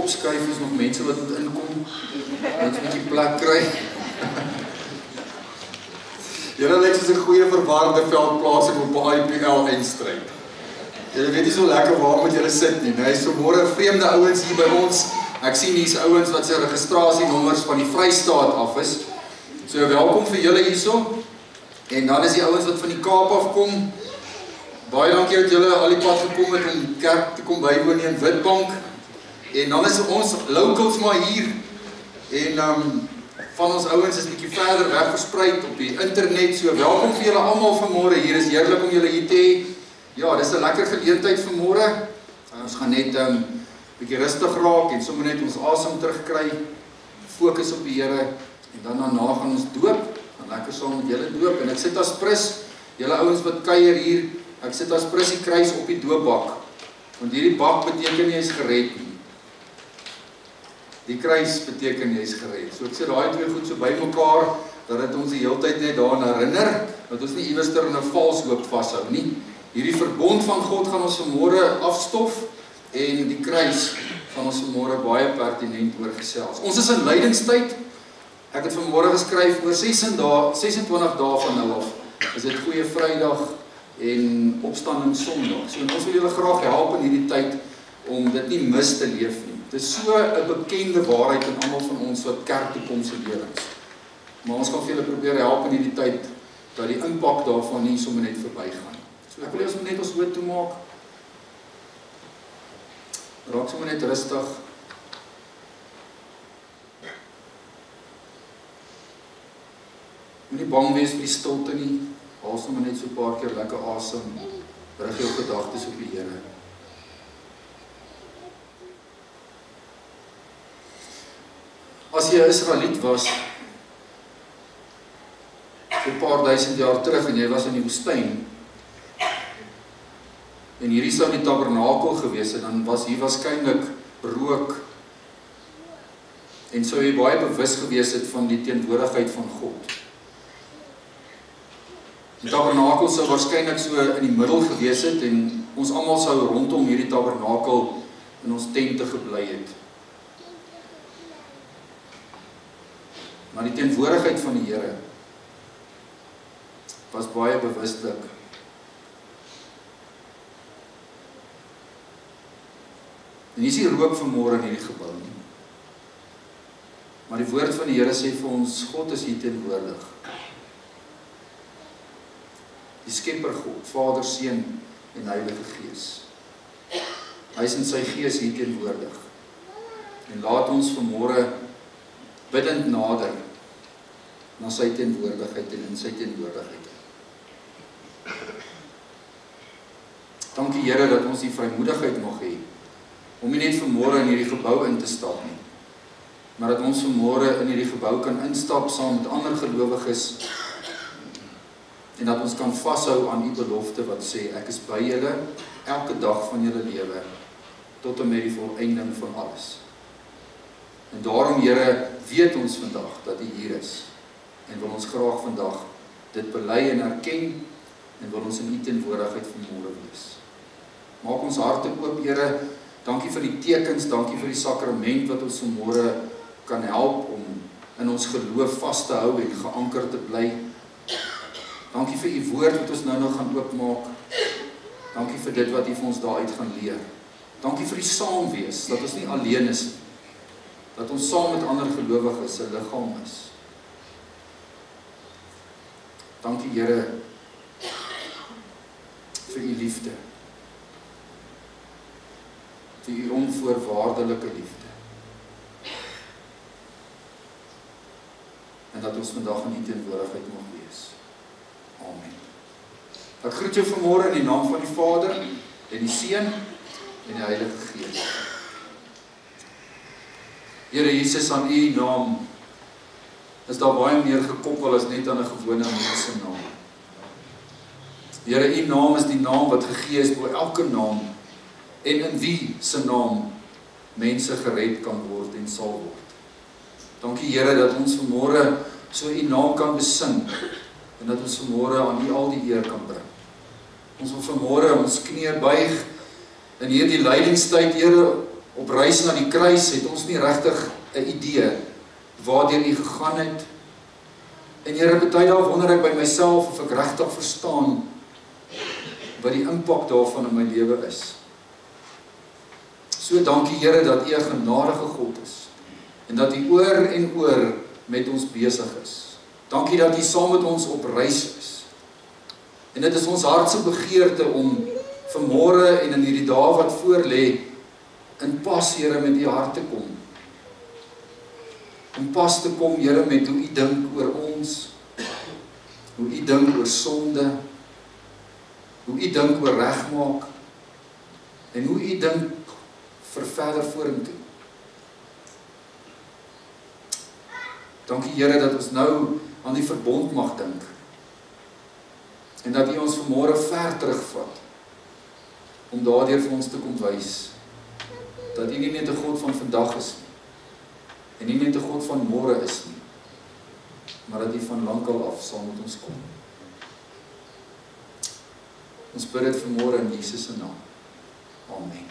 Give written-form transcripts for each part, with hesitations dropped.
opskuif, is nog mense wat moet inkom, wat 'n bietjie plek kry. Julle lyk soos 'n goeie verwarde veldplasing op 'n IPL eindstryd. Julle weet nie so lekker waar moet julle sit nie, nee, so môre vreemde ouens hier by ons. Ek sien hier's ouens wat sy registrasienommers van die Vrystaat af is. So welkom vir julle hierso. En dan is die ouens wat van die Kaap af kom. Baie dankie dat julle al die pad gekom het om kerk te kom bywoon in Witbank. En dan is ons locals maar hier. En van ons ouens is 'n bietjie verder weg versprei op die internet. So welkom vir julle almal vanmôre. Hier is heerlik om julle hier te hê. Ja, dis 'n lekker geleentheid vanmôre. Ons gaan net bietjie rustig raak en sommer net ons asem terugkry. Fokus op die Here en dan daarna gaan ons doop. Gaan lekker saam met julle doop en ek sit as prins, julle ouens wat kuier hier, ek sit as prins die kruis op die doopbak. Want hierdie bak beteken jy is gered nie. Die kruis beteken jy is gered. So ek sê daai twee goed so by mekaar dat dit ons die hele tyd net daaraan herinner dat ons nie iewers ter in 'n vals hoop vashou nie. Hierdie verbond van God gaan ons vanmôre afstof en die kruis gaan ons vanmôre baie pertinent oor gesels. Ons is in lydingstyd. Ek het vanmôre geskryf oor 26 dae van nou af. Is dit Goeie Vrydag en Opstanding Sondag. So ons wil julle graag help in hierdie tyd om dit nie mis te leef nie. Dit is so 'n bekende waarheid in almal van ons wat kerk toe kom se lewens. Maar ons gaan vir julle probeer help in hierdie tyd dat die impak daarvan nie sommer net verbygaan. So ek wil ons net ons oë toemaak. Raak sommer net rustig. Moenie bang wees vir die stilte nie. Haal sommer net so 'n paar keer lekker asem. Rig jou gedagtes op die Here. As jy 'n Israeliet was, so 'n paar duisend jaar terug en jy was in die woestyn, en hierdie sou die tabernakel gewees het, dan was hier waarskynlik rook, en sou jy baie bewus gewees het van die teenwoordigheid van God. Die tabernakel sou waarskynlik so in die middel gewees het, en ons almal sou rondom hierdie tabernakel in ons tente gebly het. Maar die teenwoordigheid van die Here was baie bewuslik. En hier is die rook vanmôre in hierdie gebou nie. Maar die woord van die Here sê vir ons, God is hier teenwoordig. Die Skepper God, Vader, Seun en Heilige Gees. Hy is in sy gees hier teenwoordig. En laat ons vanmôre bidend nader na sy teenwoordigheid en in sy teenwoordigheid. Dankie Here dat ons die vrymoedigheid mag hê om nie net vanmôre in hierdie gebou in te stap nie, maar dat ons vanmôre in hierdie gebou kan instap saam met ander gelowiges en dat ons kan vashou aan die belofte wat sê, ek is by julle elke dag van julle lewe tot en met die volëinding van alles. En daarom, Here, weet ons vandag dat U hier is en wil ons graag vandag dit bely en erken en wil ons in U teenwoordigheid vanmôre wees. Maak ons harte oop, Here. Dankie vir die tekens, dankie vir die sakrament wat ons vanmôre kan help om in ons geloof vas te hou en geanker te bly. Dankie vir U woord wat ons nou gaan oopmaak. Dankie vir dit wat U vir ons daaruit gaan leer. Dankie vir die saamwees, dat ons nie alleen is nie. Dat ons saam met ander gelowiges 'n liggaam is. Dankie Here vir U liefde. Vir U onvoorwaardelike liefde. En dat ons vandag in U teenwoordigheid mag wees. Amen. Ek groet jou vanmôre in die naam van die Vader en die Seun en die Heilige Gees. Here Jesus, aan U naam is daar baie meer gekoppel as net aan 'n gewone mens se naam. Here, U naam is die naam wat gegee is bo elke naam en in wie se naam mense gered kan word en sal word. Dankie Here dat ons vanmôre so U naam kan besing en dat ons vanmôre aan U al die eer kan bring. Ons wil vanmôre ons knieë buig in hierdie lydingstyd, Here, op reis na die kruis het ons nie regtig 'n idee waardeur U gegaan het. En Here, baie dae wonder ek by myself of ek regtig verstaan wat die impak daarvan in my lewe is. So dankie Here dat U 'n genadige God is en dat U oor en oor met ons besig is. Dankie dat U saam met ons op reis is. En dit is ons hartse begeerte om vanmôre en in hierdie dae wat voor lê in pas, Here, met U hart te kom. Om pas te kom, Here, met hoe U dink oor ons, hoe U dink oor sonde, hoe U dink oor regmaak, en hoe U dink vir verder vorentoe. Dankie Here dat ons nou aan die verbond mag dink, en dat U ons vanmôre ver terugvat, om daardeur vir ons te kom wys, dat U nie net 'n God van vandag is nie, en nie net 'n God van môre is nie, maar dat U van lankal af saam met ons kom. Ons bid dit vanmôre in Jesus se naam. Amen.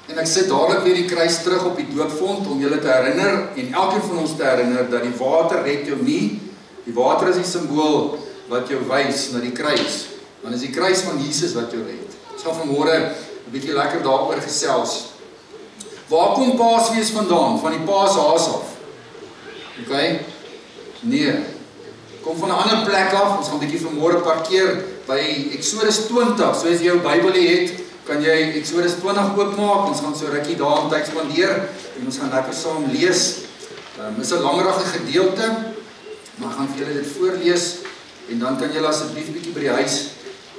En ek sit dadelik weer die kruis terug op die doopvont om julle te herinner, en elkeen van ons te herinner, dat die water red jou nie. Die water is die simbool wat jou wys na die kruis. Want is die kruis van Jesus wat jou red. Ons gaan vanmôre 'n bietjie lekker daaroor gesels. Waar kom Paasfees vandaan? Van die Paashaas af. OK? Nee. Kom van 'n ander plek af. Ons gaan 'n bietjie vanmôre parkeer by Exodus 20. So as jy jou Bybel het, kan jy Exodus 20 oopmaak. Ons gaan so rukkie daarin tyd spandeer en ons gaan lekker saam lees. Is 'n langerige gedeelte, maar ek gaan vir julle dit voorlees en dan kan julle asseblief bietjie by die huis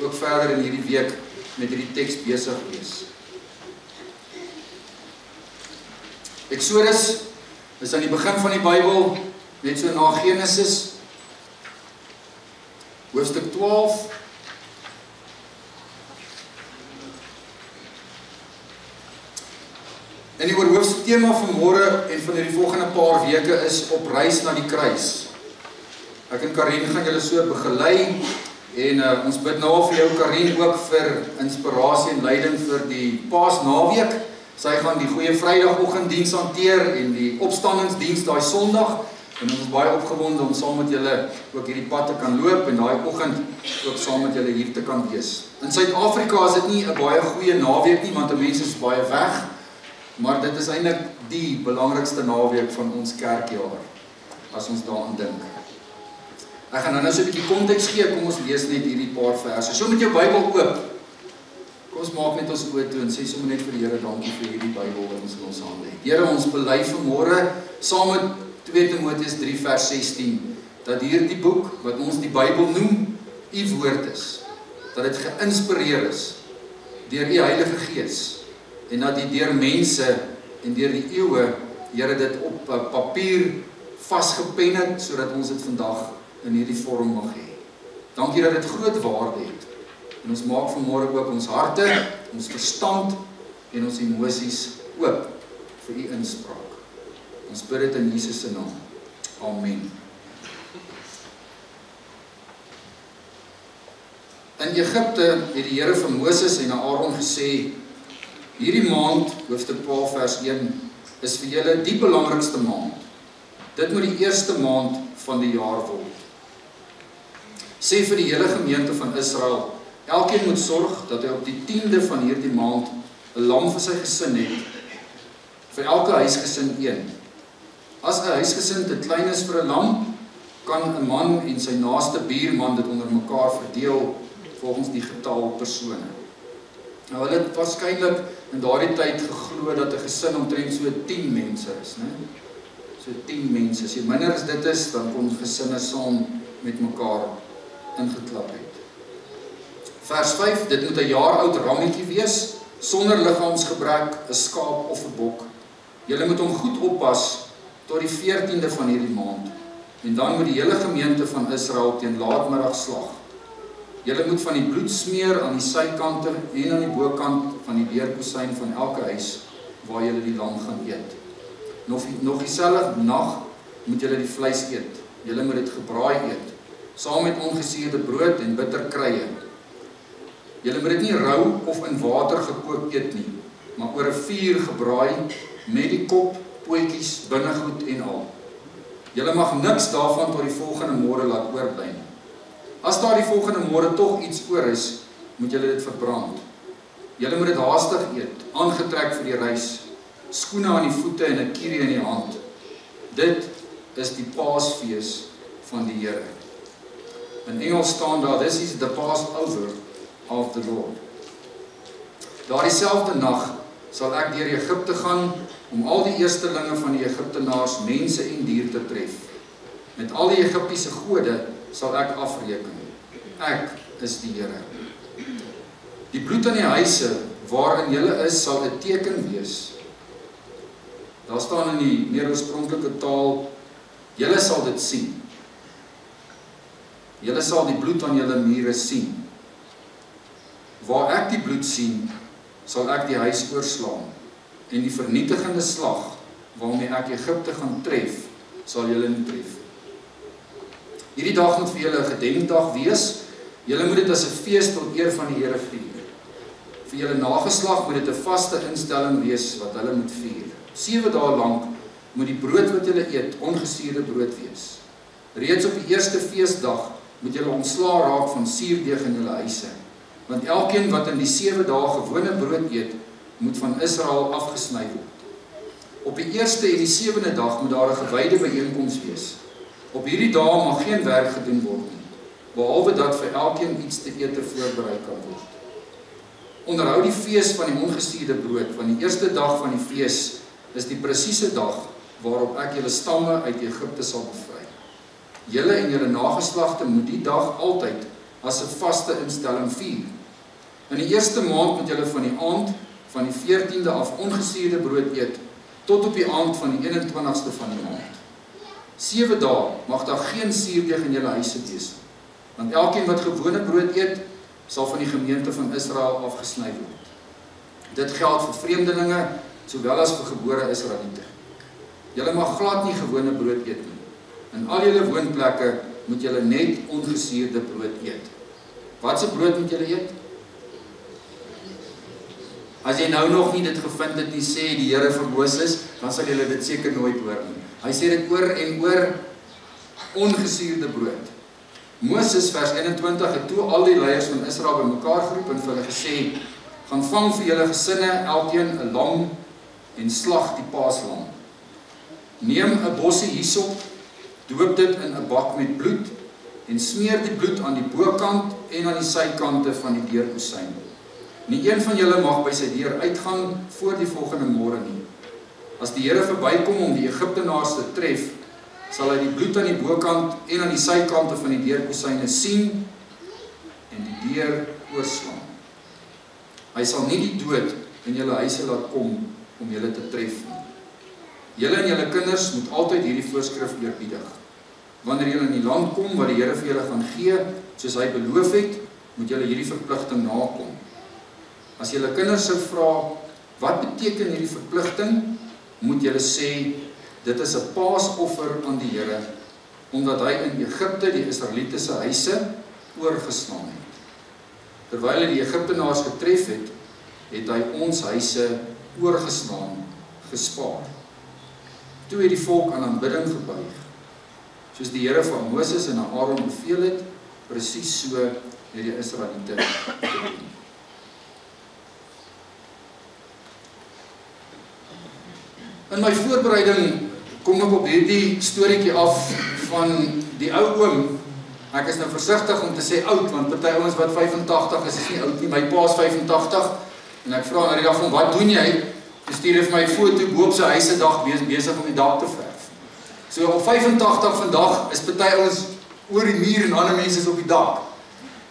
ook verder in hierdie week met hierdie teks besig wees. Exodus is aan die begin van die Bybel, net so na Genesis, hoofstuk 12. En die oorhoofse tema van môre en van hierdie volgende paar weke is op reis na die kruis. Ek en Karin gaan julle so begelei en ons bid nou al vir jou Karin ook vir inspirasie en leiding vir die Paasnaweek. Sy gaan die Goeie Vrydagoggenddiens hanteer en die opstandingsdiens daai Sondag en ons is baie opgewonde om saam met julle ook hierdie pad te kan loop en daai oggend ook saam met julle hier te kan wees. In Suid-Afrika is dit nie 'n baie goeie naweek nie want mense is baie weg. Maar dit is eintlik die belangrikste naweek van ons kerkjaar, as ons daaraan dink. Ek gaan nou so 'n bietjie konteks gee, kom ons lees net hierdie paar verse. So met jou Bybel oop, kom ons maak net ons oë toe en sê sommer net vir die Here dankie vir hierdie Bybel wat ons in ons hande het. Here, ons bely vanmôre, saam met 2 Timoteus 3 vers 16, dat hierdie boek, wat ons die Bybel noem, U woord is, dat dit geïnspireer is, deur U Heilige Gees, en dat die deur mense en deur die eeue, Here, dit op papier vasgepen het, sodat ons dit vandag in hierdie vorm mag hê. Dankie dat dit groot waarde het. En ons maak vanmôre ook ons harte, ons verstand en ons emosies oop vir U inspraak. Ons bid dit in Jesus se naam. Amen. In Egipte het die Here vir Moses en Aaron gesê, hierdie maand, hoofstuk 12 vers 1, is vir julle die belangrikste maand. Dit moet die eerste maand van die jaar word. Sê vir die hele gemeente van Israel, elkeen moet sorg dat hy op die 10de van hierdie maand 'n lam vir sy gesin het, vir elke huisgesin een. As 'n huisgesin te klein is vir 'n lam, kan 'n man en sy naaste buurman dit onder mekaar verdeel volgens die getal persone. Nou hulle het waarskynlik in daardie tyd geglo dat 'n gesin omtrent so 10 mense is, né? So 10 mense. As jy minder as dit is, dan kom gesinne saam met mekaar ingeklap het. Vers 5, dit moet 'n jaar oud rammetjie wees, sonder liggaamsgebrek, 'n skaap of 'n bok. Julle moet hom goed oppas tot die 14de van hierdie maand. En dan moet die hele gemeente van Israel teen laatmiddag slag. Julle moet van die bloed smeer aan die sykante en aan die bokant van die deurkosyn van elke huis waar julle die lam gaan eet. Nog dieselfde nag moet julle die vleis eet. Julle moet dit gebraai eet, saam met ongesuurde brood en bitter kruie. Julle moet dit nie rou of in water gekook eet nie, maar oor 'n vuur gebraai, met die kop, pootjies, binnegoed en al. Julle mag niks daarvan tot die volgende môre laat oorbly nie. As daar die volgende môre tog iets oor is, moet julle dit verbrand. Julle moet dit haastig eet, aangetrek vir die reis, skoene aan die voete en 'n kierie in die hand. Dit is die Paasfees van die Here. In Engels staan daar, this is the Passover of the Lord. Daardie selfde nag sal ek deur Egipte gaan om al die eerstelinge van die Egiptenaars, mense en dier te tref. Met al die Egiptiese gode sal ek afreken. Ek is die Here. Die bloed aan die huise waarin julle is, sal 'n teken wees. Daar staan in die meer oorspronklike taal, julle sal dit sien. Julle sal die bloed aan julle mure sien. Waar ek die bloed sien, sal ek die huis oorslaan, en die vernietigende slag, waarmee ek Egipte gaan tref, sal julle nie tref. Hierdie dag moet vir julle 'n gedenkdag wees. Julle moet dit as 'n fees tot eer van die Here vier. Vir julle nageslag moet dit 'n vaste instelling wees wat hulle moet vier. 7 dae lank moet die brood wat julle eet ongesuurde brood wees. Reeds op die eerste feesdag moet julle ontslaa raak van suurdeeg in julle huise, want elkeen wat in die 7 dae gewone brood eet, moet van Israel afgesny word. Op die eerste en die 7de dag moet daar 'n gewyde byeenkoms wees. Op hierdie dae mag geen werk gedoen word nie, behalwe dat vir elkeen iets te ete voorberei kan word. Onderhou die fees van die ongesuurde brood, want die eerste dag van die fees is die presiese dag waarop ek julle stamme uit Egipte sal bevry. Julle en julle nageslagte moet die dag altyd as 'n vaste instelling vier. In die eerste maand moet julle van die aand van die 14de af ongesuurde brood eet, tot op die aand van die 21ste van die maand. 7 dae mag daar geen suurdeeg in julle huise wees, want elkeen wat gewone brood eet, sal van die gemeente van Israel afgesny word. Dit geld vir vreemdelinge, sowel as vir gebore Israeliete. Julle mag glad nie gewone brood eet nie. In al julle woonplekke moet julle net ongesuurde brood eet. Wat se brood moet julle eet? As jy nou nog nie dit gevind het nie, sê die Here vir Moses, dan sal julle dit seker nooit hoor nie. Hy sê dit oor en oor, ongesuurde brood. Moses vers 21 het toe al die leiers van Israel bymekaar geroep en vir hulle gesê, gaan vang vir julle gesinne elkeen 'n lam en slag die paaslam. Neem 'n bossie hyssop, doop dit in 'n bak met bloed en smeer die bloed aan die bokant en aan die sykante van die deurkusyn. Nie een van julle mag by sy deur uitgaan voor die volgende môre nie. As die Here verbykom om die Egiptenaars te tref, sal hy die bloed aan die bokant en aan die sykante van die deurkusyne sien en die deur oorslaan. Hy sal nie die dood in julle huise laat kom om julle te tref nie. Julle en julle kinders moet altyd hierdie voorskrif eerbiedig. Wanneer julle in die land kom wat die Here vir julle gaan gee, soos hy beloof het, moet julle hierdie verpligting nakom. As julle kinders sou vra, wat beteken hierdie verpligting, moet julle sê, dit is 'n paasoffer aan die Here, omdat hy in Egipte die Israeliete se huise oorgeslaan het. Terwyl hy die Egiptenaars getref het, het hy ons huise oorgeslaan, gespaar. Toe het die volk aan aanbidding gebuig, soos die Here van Moses en Aaron beveel het, presies so het die Israeliete gedoen. In my voorbereiding kom ek op hierdie storieetjie af van die ou oom. Ek is nou versigtig om te sê oud, want party ouens wat 85 is nie oud nie. My pa is 85 en ek vra na die dag van, wat doen jy? Hy stuur vir my 'n foto bo op sy huis se dak besig om die dak te verf. So op 85 vandag is party ouens oor die muur en ander mense is op die dak.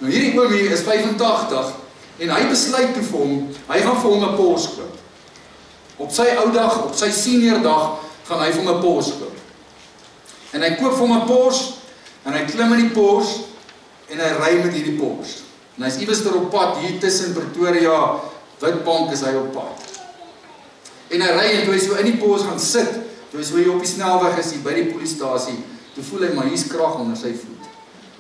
Nou hierdie oom hier is 85 en hy besluit toe vir hom, hy gaan vir hom 'n Porsche koop. Op sy ou dag, op sy senior dag, gaan hy vir hom 'n Porsche koop. En hy koop vir hom 'n Porsche en hy klim in die Porsche en hy ry met hierdie Porsche. En hy's iewers daar op pad hier tussen Pretoria, Witbank is hy op pad. En hy ry en toe hy so in die Porsche gaan sit, toe hy so hier op die snelweg is hier by die polisiestasie, toe voel hy maar hier's krag onder sy voet.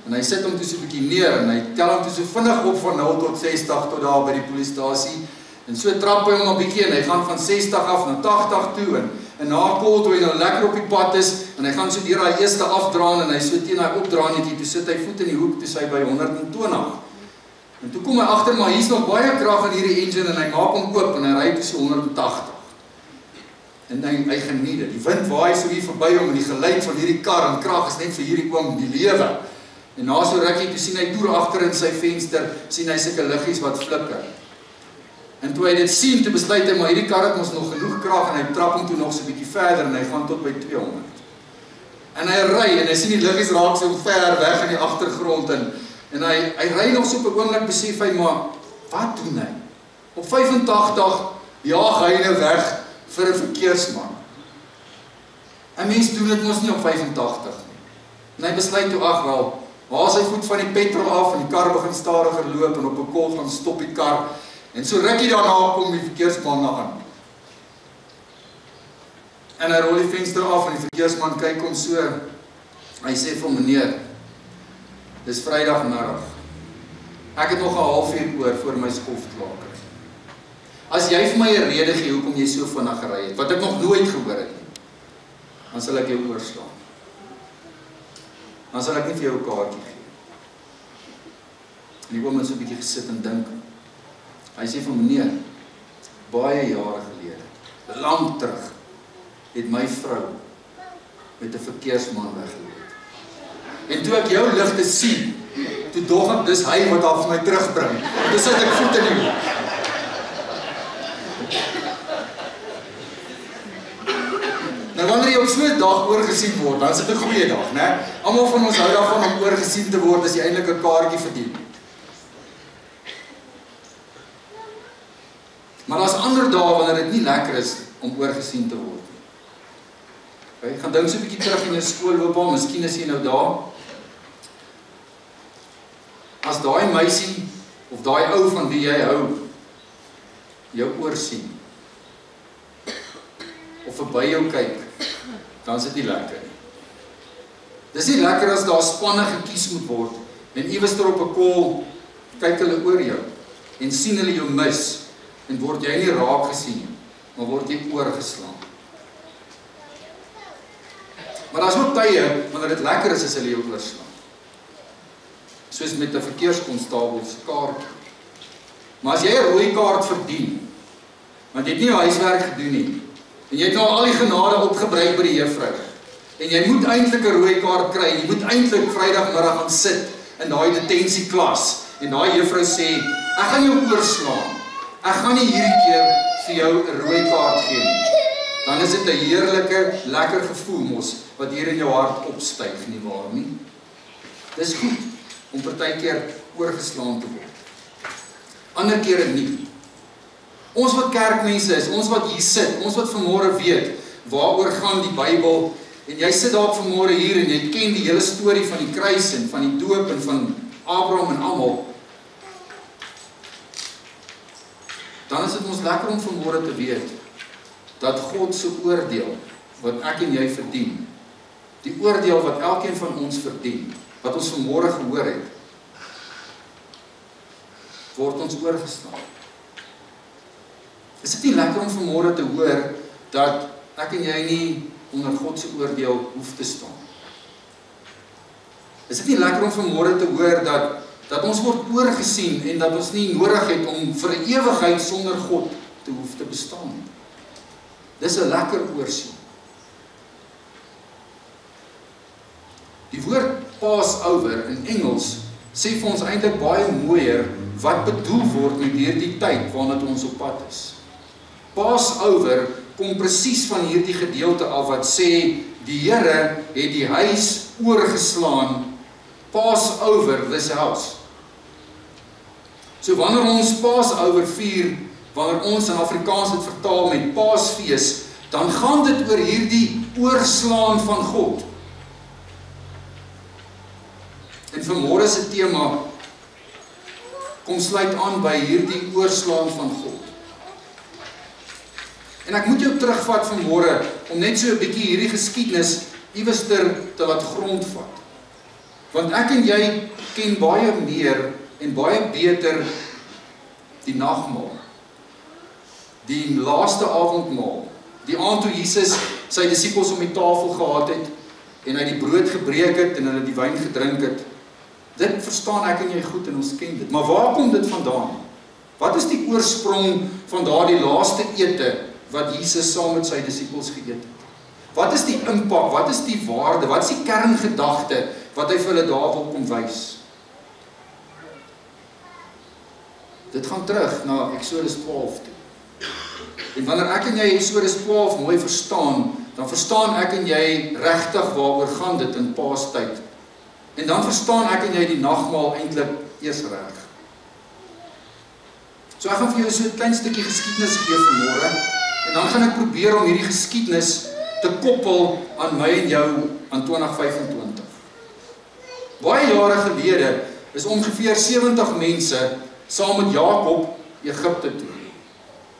En hy sit hom toe so 'n bietjie neer en hy tel hom toe so vinnig op van 0 tot 60 tot daar by die polisiestasie. En so trap hy hom 'n bietjie en hy gaan van 60 af na 80 toe en na kol toe hy nou lekker op die pad is en hy gaan so deur daai eerste afdraan en hy so teen daai opdraanetjie toe sit hy voet in die hoek toe sy by 120. En toe kom hy agter maar hier's nog baie krag in hierdie engine en hy maak hom oop en hy ry tot so 180. En hy geniet dit. Die wind waai so hier verby hom en die geluid van hierdie kar en krag is net vir hierdie oom die lewe. En na so rukkie toe sien hy toer agter in sy venster, sien hy sulke liggies wat flikker. En toe hy dit sien, toe besluit hy maar hierdie kar het ons nog genoeg krag en hy trap hom toe nog so 'n bietjie verder en hy gaan tot by 200. En hy ry en hy sien die liggies raak so ver weg in die agtergrond en hy ry nog so op 'n oomblik besef hy maar wat doen hy? Op 85 jaag hy nou weg vir 'n verkeersman. 'n Mens doen dit mos nie op 85 nie. En hy besluit toe ag wel, waar sy voet van die petrol af en die kar begin stadiger loop en op 'n kol gaan stop die kar. En so rukkie daarna kom die verkeersman na aan. En hy rol die venster af en die verkeersman kyk hom so. Hy sê vir meneer, dis Vrydagmiddag. Ek het nog 'n halfuur oor voor my skof klaar kry. As jy vir my 'n rede gee hoekom jy so vinnig gery het, wat ek nog nooit gehoor het nie, dan sal ek jou oorslaan. Dan sal ek nie vir jou 'n kaartjie gee. En die oom het so 'n bietjie gesit en dink. Hy sê vir meneer, baie jare gelede, lank terug, het my vrou met 'n verkeersman weggeloop. En toe ek jou ligte sien, toe dog ek dis hy wat haar vir my terugbring. Dis sit ek voet in die hoek. Nou wanneer jy op so 'n dag oorgesien word, dan is dit 'n goeie dag, né? Almal van ons hou daarvan om oorgesien te word as jy eintlik 'n kaartjie verdien. Maar daar's ander dae wanneer dit nie lekker is om oorgesien te word nie. Jy gaan dink so 'n bietjie terug in jou skoolloopbaan, miskien is jy nou daar. As daai meisie of daai ou van wie jy hou jou oorsien of verby jou kyk, dan is dit nie lekker nie. Dis nie lekker as daar spanne gekies moet word en iewers op 'n kol kyk hulle oor jou en sien hulle jou mis en word jy nie raak gesien, maar word jy oorgeslaan. Maar daar's ook tye wanneer dit lekker is as hulle jou oorslaan. Soos met 'n verkeerskonstabel se kaart. Maar as jy 'n rooi kaart verdien, want jy het nie jou huiswerk gedoen nie, en jy het nou al die genade opgebruik by die juffrou, en jy moet eintlik 'n rooi kaart kry, jy moet eintlik Vrydagmiddag gaan sit in daai detentieklas, en daai juffrou sê, ek gaan jou oorslaan, ek gaan nie hierdie keer vir jou 'n rooi kaart gee nie. Dan is dit 'n heerlike, lekker gevoel mos, wat hier in jou hart opstyg, nie waar nie? Dis goed om partykeer oorgeslaan te word. Ander kere nie. Ons wat kerkmense is, ons wat hier sit, ons wat vanmôre weet, waaroor gaan die Bybel, en jy sit dalk vanmôre hier en jy ken die hele storie van die kruis en van die doop en van Abraham en almal, dan is dit ons lekker om vanmôre te weet, dat God se oordeel, wat ek en jy verdien, die oordeel wat elkeen van ons verdien, wat ons vanmôre gehoor het, word ons oorgeslaan. Is dit nie lekker om vanmôre te hoor, dat ek en jy nie onder God se oordeel hoef te staan? Is dit nie lekker om vanmôre te hoor, dat ons word oorgesien, en dat ons nie nodig het om vir 'n ewigheid sonder God te hoef te bestaan nie? Dis 'n lekker oorsien. Die woord Passover in Engels sê vir ons eintlik baie mooier wat bedoel word met hierdie tyd waarna ons op pad is. Passover kom presies van hierdie gedeelte af wat sê die Here het die huis oorgeslaan. Passover this house. So wanneer ons Passover vier, wanneer ons in Afrikaans dit vertaal met Paasfees, dan gaan dit oor hierdie oorslaan van God. En vanmôre se tema kom sluit aan by hierdie oorslaan van God. En ek moet jou terugvat vanmôre om net so 'n bietjie hierdie geskiedenis iewester te laat grondvat. Want ek en jy ken baie meer en baie beter die nagmaal. die laaste avondmaal, die aand toe Jesus sy disippels om die tafel gehad het, en hy die brood gebreek het, en hulle die wyn gedrink het, dit verstaan ek en jy goed, en ons ken dit. Maar waar kom dit vandaan? Wat is die oorsprong van daardie laaste ete, wat Jesus saam met sy disippels geëet het? Wat is die impak, wat is die waarde, wat is die kerngedagte, wat hy vir hulle daar wil kom wys? Dit gaan terug na Exodus 12 toe. En wanneer ek en jy Exodus 12 mooi verstaan, dan verstaan ek en jy regtig waaroor gaan dit in Paastyd. En dan verstaan ek en jy die nagmaal eintlik eers reg. So ek gaan vir jou so 'n klein stukkie geskiedenis gee vanmôre, en dan gaan ek probeer om hierdie geskiedenis te koppel aan my en jou aan 2025. Baie jare gelede is ongeveer 70 mense saam met Jakob Egipte toe.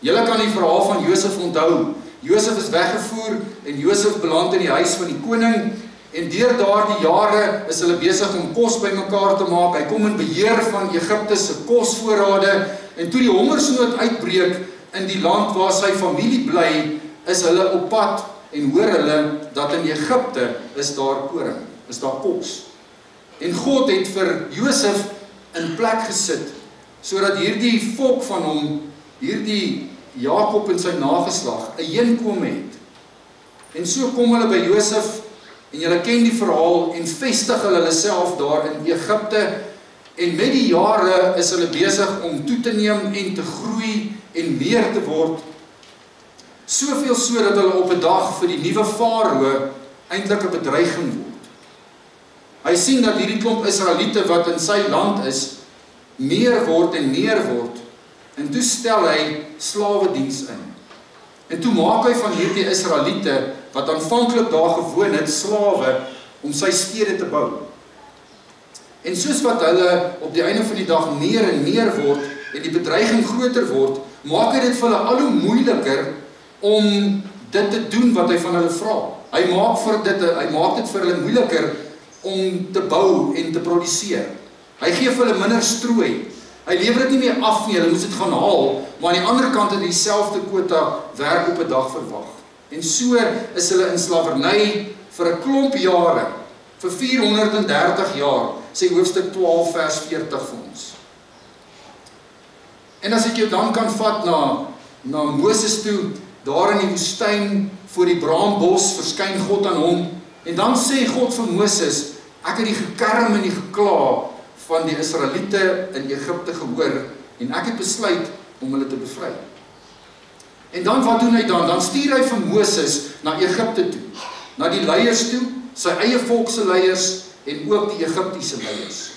Julle kan die verhaal van Josef onthou. Josef is weggevoer en Josef beland in die huis van die koning, en deur daardie jare is hulle besig om kos bymekaar te maak. Hy kom in beheer van Egipte se kosvoorrade, en toe die hongersnood uitbreek in die land waar sy familie bly, is hulle op pad en hoor hulle dat in Egipte is daar koring, is daar kos. En God het vir Josef in plek gesit, sodat hierdie volk van hom, hierdie Jakob en sy nageslag, 'n heenkome het. En so kom hulle by Josef, en julle ken die verhaal, en vestig hulle self daar in Egipte, en met die jare is hulle besig om toe te neem en te groei en meer te word, soveel so dat hulle op 'n dag vir die nuwe farao eintlik 'n bedreiging word. Hy sien dat hierdie klomp Israeliete wat in sy land is, meer word en meer word, en toe stel hy slawediens in. En toe maak hy van hierdie Israeliete, wat aanvanklik daar gewoon het, slawe, om sy stede te bou. En soos wat hulle op die einde van die dag meer en meer word, en die bedreiging groter word, maak hy dit vir hulle al hoe moeiliker om dit te doen wat hy van hulle vra. Hy maak dit vir hulle moeiliker om te bou en te produseer. Hy gee vir hulle minder strooi. Hy lewer dit nie meer af nie, hulle moes dit gaan haal, maar aan die ander kant het dieselfde kwota werk op 'n dag verwag. En so is hulle in slawerny vir 'n klomp jare, vir 430 jaar, sê hoofstuk 12 vers 40 vir ons. En as ek jou dan kan vat na Moses toe, daar in die woestyn voor die braambos verskyn God aan hom, en dan sê God vir Moses, ek het die gekerm en die gekla van die Israeliete in Egipte gehoor, en ek het besluit om hulle te bevry. En dan wat doen hy dan? Dan stuur hy vir Moses na Egipte toe, na die leiers toe, sy eie volkse leiers, en ook die Egiptiese leiers.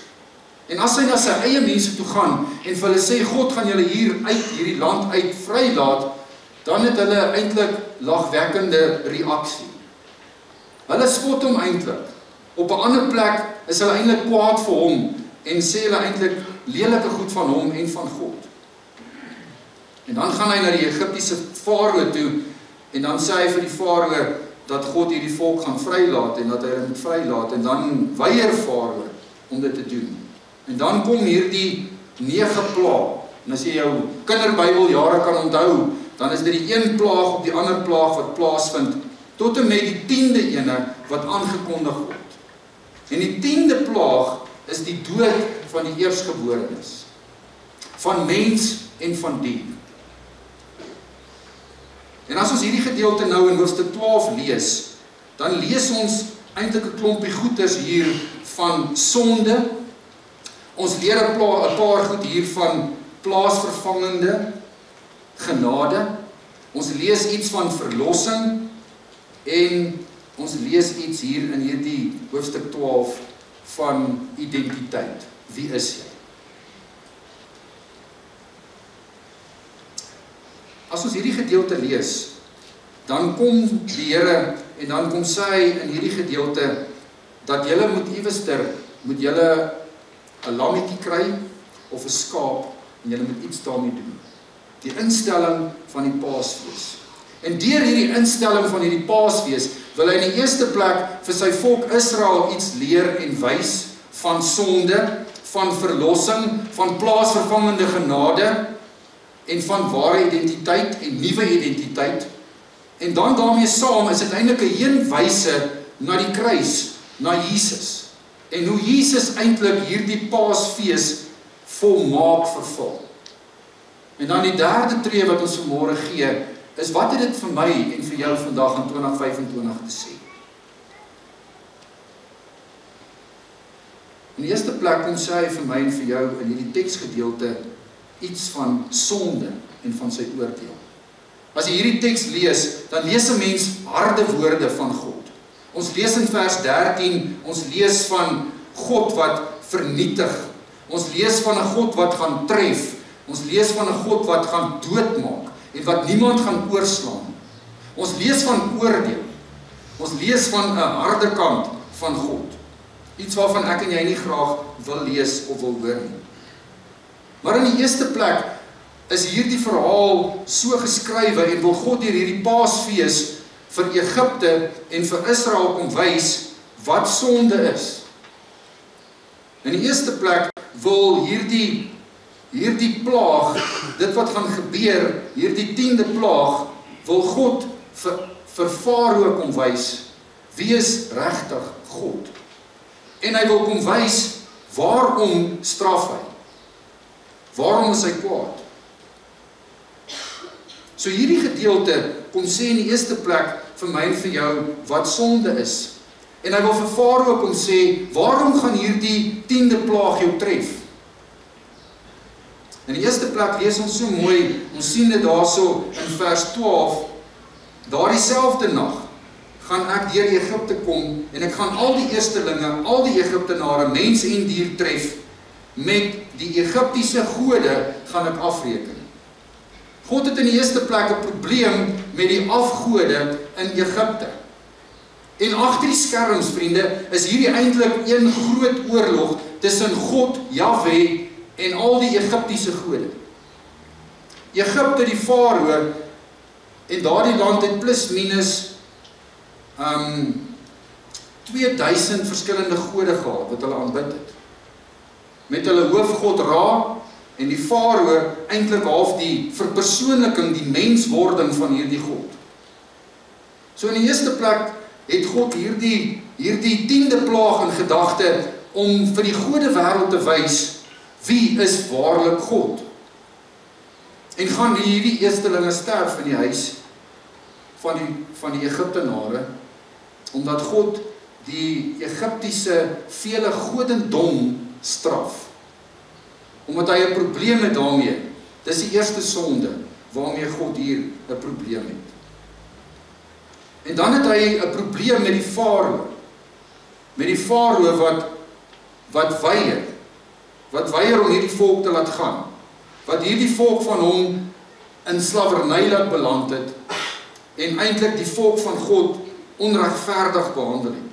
En as hy na sy eie mense toe gaan, en vir hulle sê, God gaan julle hier uit hierdie land uit vrylaat, dan het hulle eintlik lagwekkende reaksie. Hulle spot hom eintlik. Op 'n ander plek is hulle eintlik kwaad vir hom, en sê hulle eintlik lelike goed van hom en van God. En dan gaan hy na die Egiptiese farao toe, en dan sê hy vir die farao, dat God hierdie volk gaan vrylaat, en dat hy hulle moet vrylaat, en dan weier farao om dit te doen. En dan kom hierdie 9 plaag, en as jy jou kinderbybel jare kan onthou, dan is dit die een plaag op die ander plaag wat plaasvind, tot en met die 10de ene wat aangekondig word. En die 10de plaag is die dood van die eerstgeborenes, van mens en van dier. En as ons hierdie gedeelte nou in hoofstuk 12 lees, dan lees ons eintlik 'n klompie goeters hier van sonde. Ons leer 'n paar goed hier van plaasvervangende genade. Ons lees iets van verlossing, en ons lees iets hier in hierdie hoofstuk 12 van identiteit. Wie is jy? As ons hierdie gedeelte lees, dan kom die Here, en dan kom sê hy in hierdie gedeelte, dat julle moet julle 'n lammetjie kry, of 'n skaap, en julle moet iets daarmee doen. Die instelling van die Paasfees. En deur hierdie instelling van hierdie Paasfees, wil hy in die eerste plek vir sy volk Israel iets leer en wys, van sonde, van verlossing, van plaasvervangende genade, en van ware identiteit en nuwe identiteit. En dan daarmee saam is dit eintlik 'n heenwyse na die kruis, na Jesus. En hoe Jesus eintlik hierdie Paasfees volmaak vervul. En dan die derde tree wat ons vanmôre gee, is wat het dit vir my en vir jou vandag in 2025 te sê? In die eerste plek kom sê hy vir my en vir jou in hierdie teksgedeelte iets van sonde en van sy oordeel. As jy hierdie teks lees, dan lees 'n mens harde woorde van God. Ons lees in vers 13, ons lees van God wat vernietig. Ons lees van 'n God wat gaan tref. Ons lees van 'n God wat gaan doodmaak en wat niemand gaan oorslaan. Ons lees van oordeel. Ons lees van 'n harde kant van God. Iets waarvan ek en jy nie graag wil lees of wil hoor nie. Maar in die eerste plek is hierdie verhaal so geskrywe en wil God deur hierdie Paasfees vir Egipte en vir Israel kom wys wat sonde is. In die eerste plek wil hierdie plaag, dit wat gaan gebeur, hierdie 10de plaag, wil God vir Farao kom wys, wie is regtig God? En hy wil kom wys, waarom straf hy? Waarom is hy kwaad? So hierdie gedeelte kom sê in die eerste plek vir my en vir jou wat sonde is. En hy wil vir Farao kom sê, waarom gaan hierdie 10de plaag jou tref? In die eerste plek lees ons so mooi, ons sien dit daarso in vers 12, daardie selfde nag gaan ek deur Egipte kom en ek gaan al die eerstelinge, al die Egiptenare, mens en dier tref, met die Egiptiese gode gaan ek afreken. God het in die eerste plek 'n probleem met die afgode in Egipte. En agter die skerms, vriende, is hierdie eintlik een groot oorlog tussen God, Jahwe, en al die Egiptiese gode. Egipte, die Farao, en daardie land het plus minus 2000 verskillende gode gehad wat hulle aanbid het. Met hulle hoofgod Ra en die Farao eintlik half die verpersoonliking, die menswording van hierdie God. So in die eerste plek het God hierdie 10de plaag in gedagte om vir die gode wêreld te wys wie is waarlik God. En gaan hierdie eerstelinge sterf in die huis van die Egiptenare, omdat God die Egiptiese vele godendom straf. Omdat hy 'n probleem het daarmee. Dis die eerste sonde waarmee God hier 'n probleem het. En dan het hy 'n probleem met die Farao. Met die Farao wat weier om hierdie volk te laat gaan. Wat hierdie volk van hom in slawerny laat beland het en eintlik die volk van God onregverdig behandel het.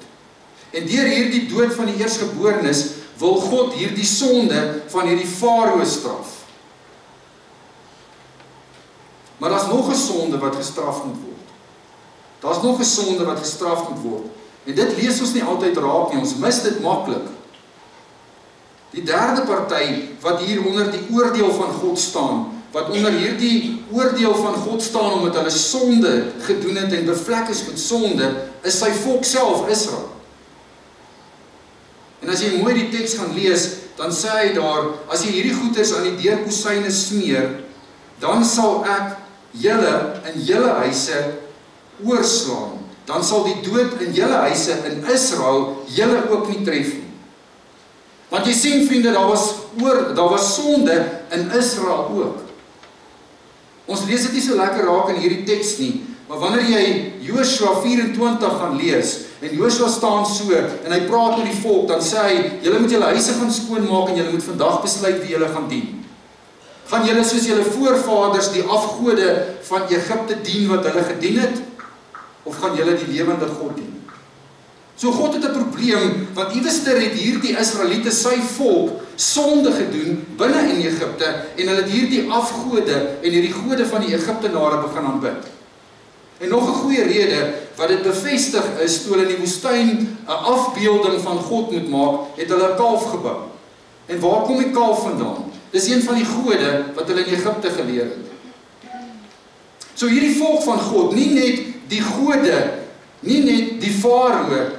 En deur hierdie dood van die eersgeborenes wil God hierdie sonde van hierdie Farao straf. Maar daar's nog 'n sonde wat gestraf moet word. Daar's nog 'n sonde wat gestraf moet word. En dit lees ons nie altyd raak nie, ons mis dit maklik. Die derde party wat hier onder die oordeel van God staan, wat onder hierdie oordeel van God staan omdat hulle sonde gedoen het en bevlek is met sonde, is sy volk self, Israel. En as jy mooi die teks gaan lees, dan sê hy daar, as jy hierdie goeders aan die deurkosyne smeer, dan sal ek julle in julle huise oorslaan. Dan sal die dood in julle huise in Israel julle ook nie tref nie. Want jy sien, vriende, daar was sonde in Israel ook. Ons lees dit nie so lekker raak in hierdie teks nie, maar wanneer jy Josua 24 gaan lees, en Josua staan so, en hy praat met die volk, dan sê hy, julle moet julle huise gaan skoonmaak, en julle moet vandag besluit wie julle gaan dien. Gaan julle soos julle voorvaders die afgode van Egipte dien wat hulle gedien het, of gaan julle die lewende God dien? So God het 'n probleem, want iewester het hierdie Israeliete, sy volk, sonde gedoen binne in Egipte, en hulle het hierdie afgode en hierdie gode van die Egiptenare begin aanbid. En nog 'n goeie rede wat dit bevestig is, toe hulle in die woestyn 'n afbeelding van God moet maak, het hulle 'n kalf gebou. En waar kom die kalf vandaan? Dis een van die gode wat hulle in Egipte geleer het. So hierdie volk van God, nie net die gode, nie net die farao,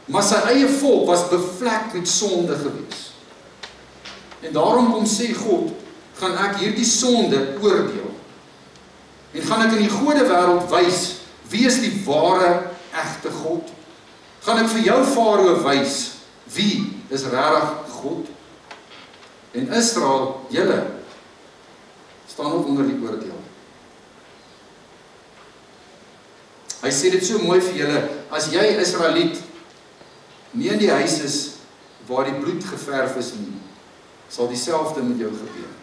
maar sy eie volk was bevlek met sonde gewees. En daarom kom sê God, gaan ek hierdie sonde oordeel. En gaan ek in die gode wêreld wys, wie is die ware, egte God? Gaan ek vir jou farao wys, wie is regtig God? En Israel, julle, staan ook onder die oordeel. Hy sê dit so mooi vir julle, as jy Israeliet nie in die huis is waar die bloed geverf is nie, sal dieselfde met jou gebeur.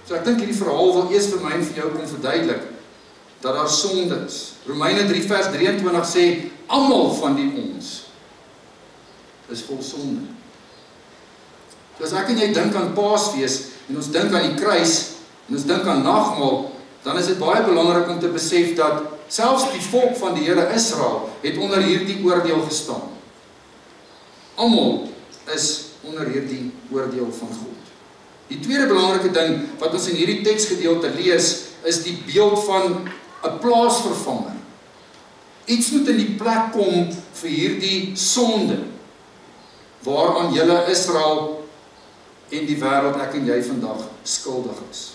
So ek dink hierdie verhaal wil eers vir my en vir jou kom verduidelik, dat daar sonde is. Romeine 3 vers 23 sê, almal van die ons is vol sonde. So as ek en jy dink aan Paasfees, en ons dink aan die kruis, en ons dink aan nagmaal, dan is dit baie belangrik om te besef dat selfs die volk van die Here Israel het onder hierdie oordeel gestaan. Almal is onder hierdie oordeel van God. Die tweede belangrike ding wat ons in hierdie teksgedeelte lees, is die beeld van 'n plaasvervanger. Iets moet in die plek kom vir hierdie sonde, waaraan julle Israel en die wêreld, ek en jy vandag, skuldig is.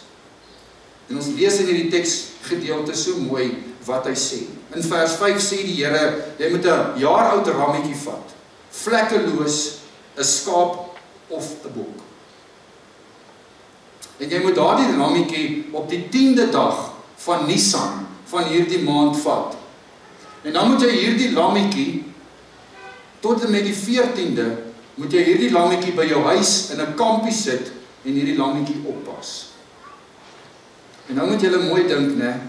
En ons lees in hierdie teksgedeelte so mooi wat hy sê. In vers 5 sê die Here, jy moet 'n jaar oud rammetjie vat, vlekkeloos, 'n skaap of 'n bok. En jy moet daardie rammetjie op die 10de dag van Nisan, van hierdie maand vat. En dan moet jy hierdie lammetjie, tot en met die 14de, moet jy hierdie lammetjie by jou huis in 'n kampie sit, en hierdie lammetjie oppas. En nou moet julle mooi dink, né?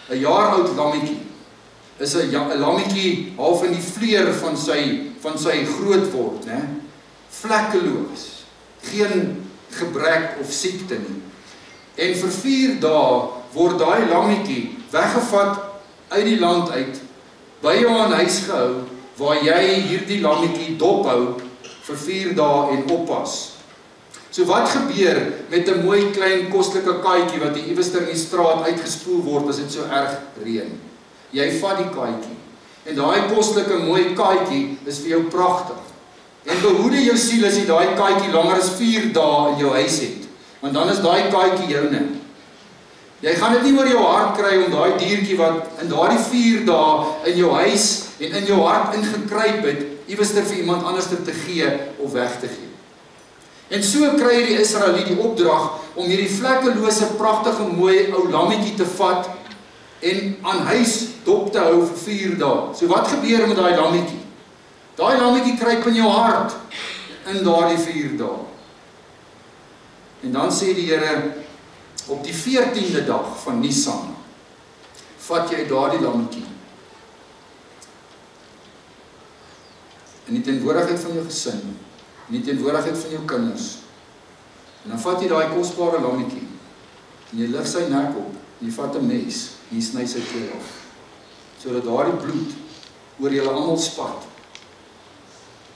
'n jaar oud lammetjie is 'n lammetjie half in die vleur van sy groot word, né? Vlekkeloos, geen gebrek of siekte nie. En vir 4 dae word daai lammetjie weggevat uit die land uit, by jou aan huis gehou, waar jy hierdie lammetjie dophou vir 4 dae en oppas. So wat gebeur met 'n mooi klein kostelike katjie wat hier iewers in die straat uitgespoel word as dit so erg reën? Jy vat die katjie, en daai kostelike mooi katjie is vir jou pragtig. En behoede jou siel as jy daai katjie langer as 4 dae in jou huis het, want dan is daai katjie joune. Jy gaan dit nie oor jou hart kry om daai diertjie wat in daardie 4 dae in jou huis en in jou hart ingekruip het, iewers vir iemand anders te gee of weg te gee. En so kry die Israeliet die opdrag om hierdie vlekkelose, pragtige, mooi ou lammetjie te vat en aan huis dop te hou vir 4 dae. So wat gebeur met daai lammetjie? Daai lammetjie kruip in jou hart in daardie 4 dae. En dan sê die Here, op die 14de dag van Nisan, vat jy daardie lammetjie in die teenwoordigheid van jou gesin, in die teenwoordigheid van jou kinders, en dan vat jy daai kosbare lammetjie, en jy lig sy nek op, en jy vat 'n mes, en jy sny sy keel af, sodat daardie bloed oor julle almal spat,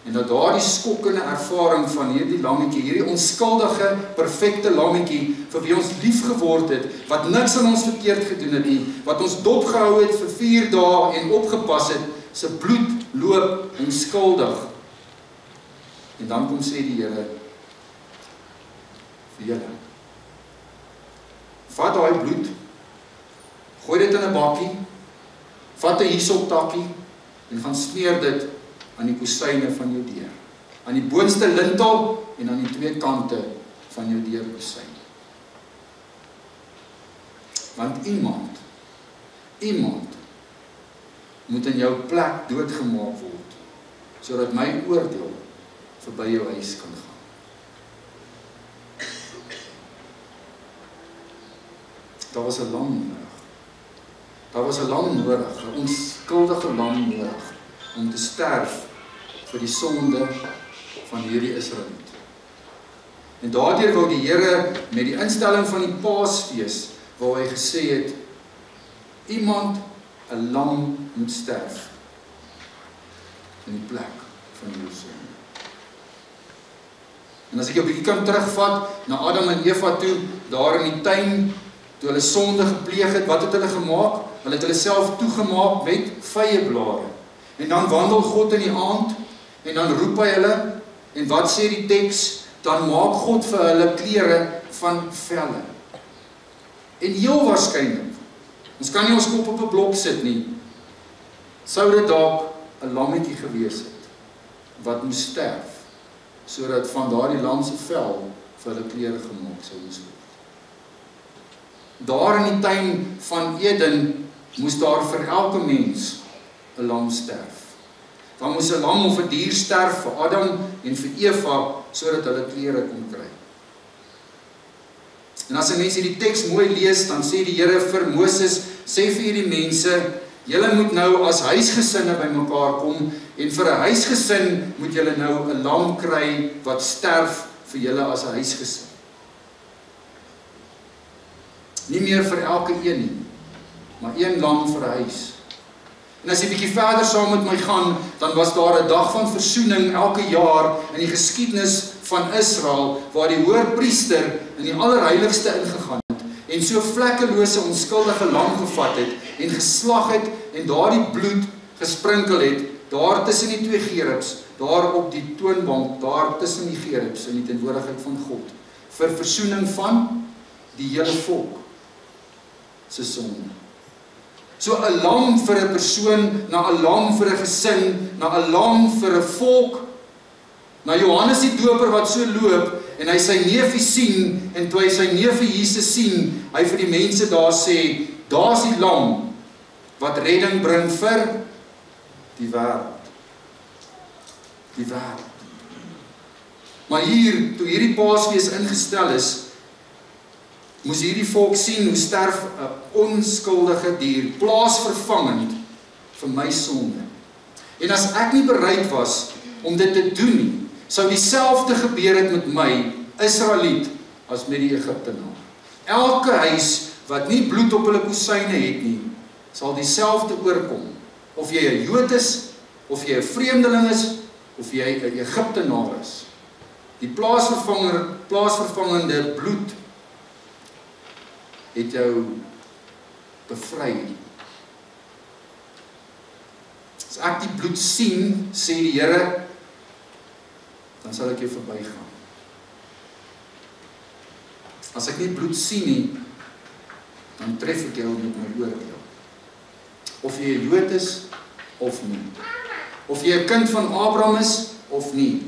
en dat daardie skokkende ervaring van hierdie lammetjie, hierdie onskuldige, perfekte lammetjie, vir wie ons lief geword het, wat niks aan ons verkeerd gedoen het nie, wat ons dopgehou het vir 4 dae en opgepas het, sy bloed loop onskuldig. En dan kom sê die Here vir julle, vat daai bloed, gooi dit in 'n bakkie, vat 'n hisoptakkie en gaan smeer dit aan die kusyne van jou deur, aan die boonste lintel en aan die 2 kante van jou deurkusyn. Want iemand moet in jou plek doodgemaak word, sodat my oordeel verby jou huis kan gaan. Daar was 'n lam nodig. Daar was 'n lam nodig, 'n onskuldige lam nodig, om te sterf vir die sonde van hierdie Israeliet. En daardeur wou die Here met die instelling van die Paasfees, waar hy gesê het, iemand, 'n lam moet sterf in die plek van jou sonde. En as ek jou 'n bietjie kan terugvat na Adam en Eva toe, daar in die tuin, toe hulle sonde gepleeg het, wat het hulle gemaak? Hulle het hulle self toegemaak met vyeblare. En dan wandel God in die aand, en dan roep hy hulle, en wat sê die teks? Dan maak God vir hulle klere van velle. En heel waarskynlik, ons kan nie ons kop op 'n blok sit nie, sou dit dalk 'n lammetjie gewees het, wat moes sterf, sodat van daardie lam se vel vir hulle klere gemaak sou moes word. Daar in die tuin van Eden moes daar vir elke mens 'n lam sterf. Daar moes 'n lam of 'n dier sterf vir Adam en vir Eva, sodat hulle klere kon kry. En as 'n mens hierdie teks mooi lees, dan sê die Here vir Moses, sê vir hierdie mense, julle moet nou as huisgesinne bymekaar kom, en vir 'n huisgesin moet julle nou 'n lam kry wat sterf vir julle as 'n huisgesin. Nie meer vir elke een nie, maar een lam vir 'n huis. En as jy bietjie verder saam met my gaan, dan was daar 'n dag van versoening elke jaar in die geskiedenis van Israel, waar die hoërpriester in die allerheiligste ingegaan het, en so vlekkelose onskuldige lam gevat het, en geslag het, en daardie bloed gesprinkel het, daar tussen die twee gerubs, daar op die toonbank, daar tussen die gerubs, in die teenwoordigheid van God, vir versoening van die hele volk se sonde. So 'n lam vir 'n persoon, na 'n lam vir 'n gesin, na 'n lam vir 'n volk, na Johannes die Doper wat so loop, en hy sy neefie sien, en toe hy sy neefie Jesus sien, hy vir die mense daar sê, daar's die lam, wat redding bring vir die wêreld. Die wêreld. Maar hier, toe hierdie Paasfees ingestel is, moes hierdie volk sien hoe sterf 'n onskuldige dier, plaasvervangend vir my sonde. En as ek nie bereid was om dit te doen nie, sou dieselfde gebeur het met my, Israeliet, as met die Egiptenaar. Elke huis wat nie bloed op hulle kosyne het nie, sal dieselfde oorkom, of jy 'n Jood is, of jy 'n vreemdeling is, of jy 'n Egiptenaar is. Die plaasvervangende bloed het jou bevry. As ek die bloed sien, sê die Here, dan sal ek jou verbygaan. As ek nie bloed sien nie, dan tref ek jou met my oordeel. Of jy 'n Jood is, of nie. Of jy 'n kind van Abraham is, of nie.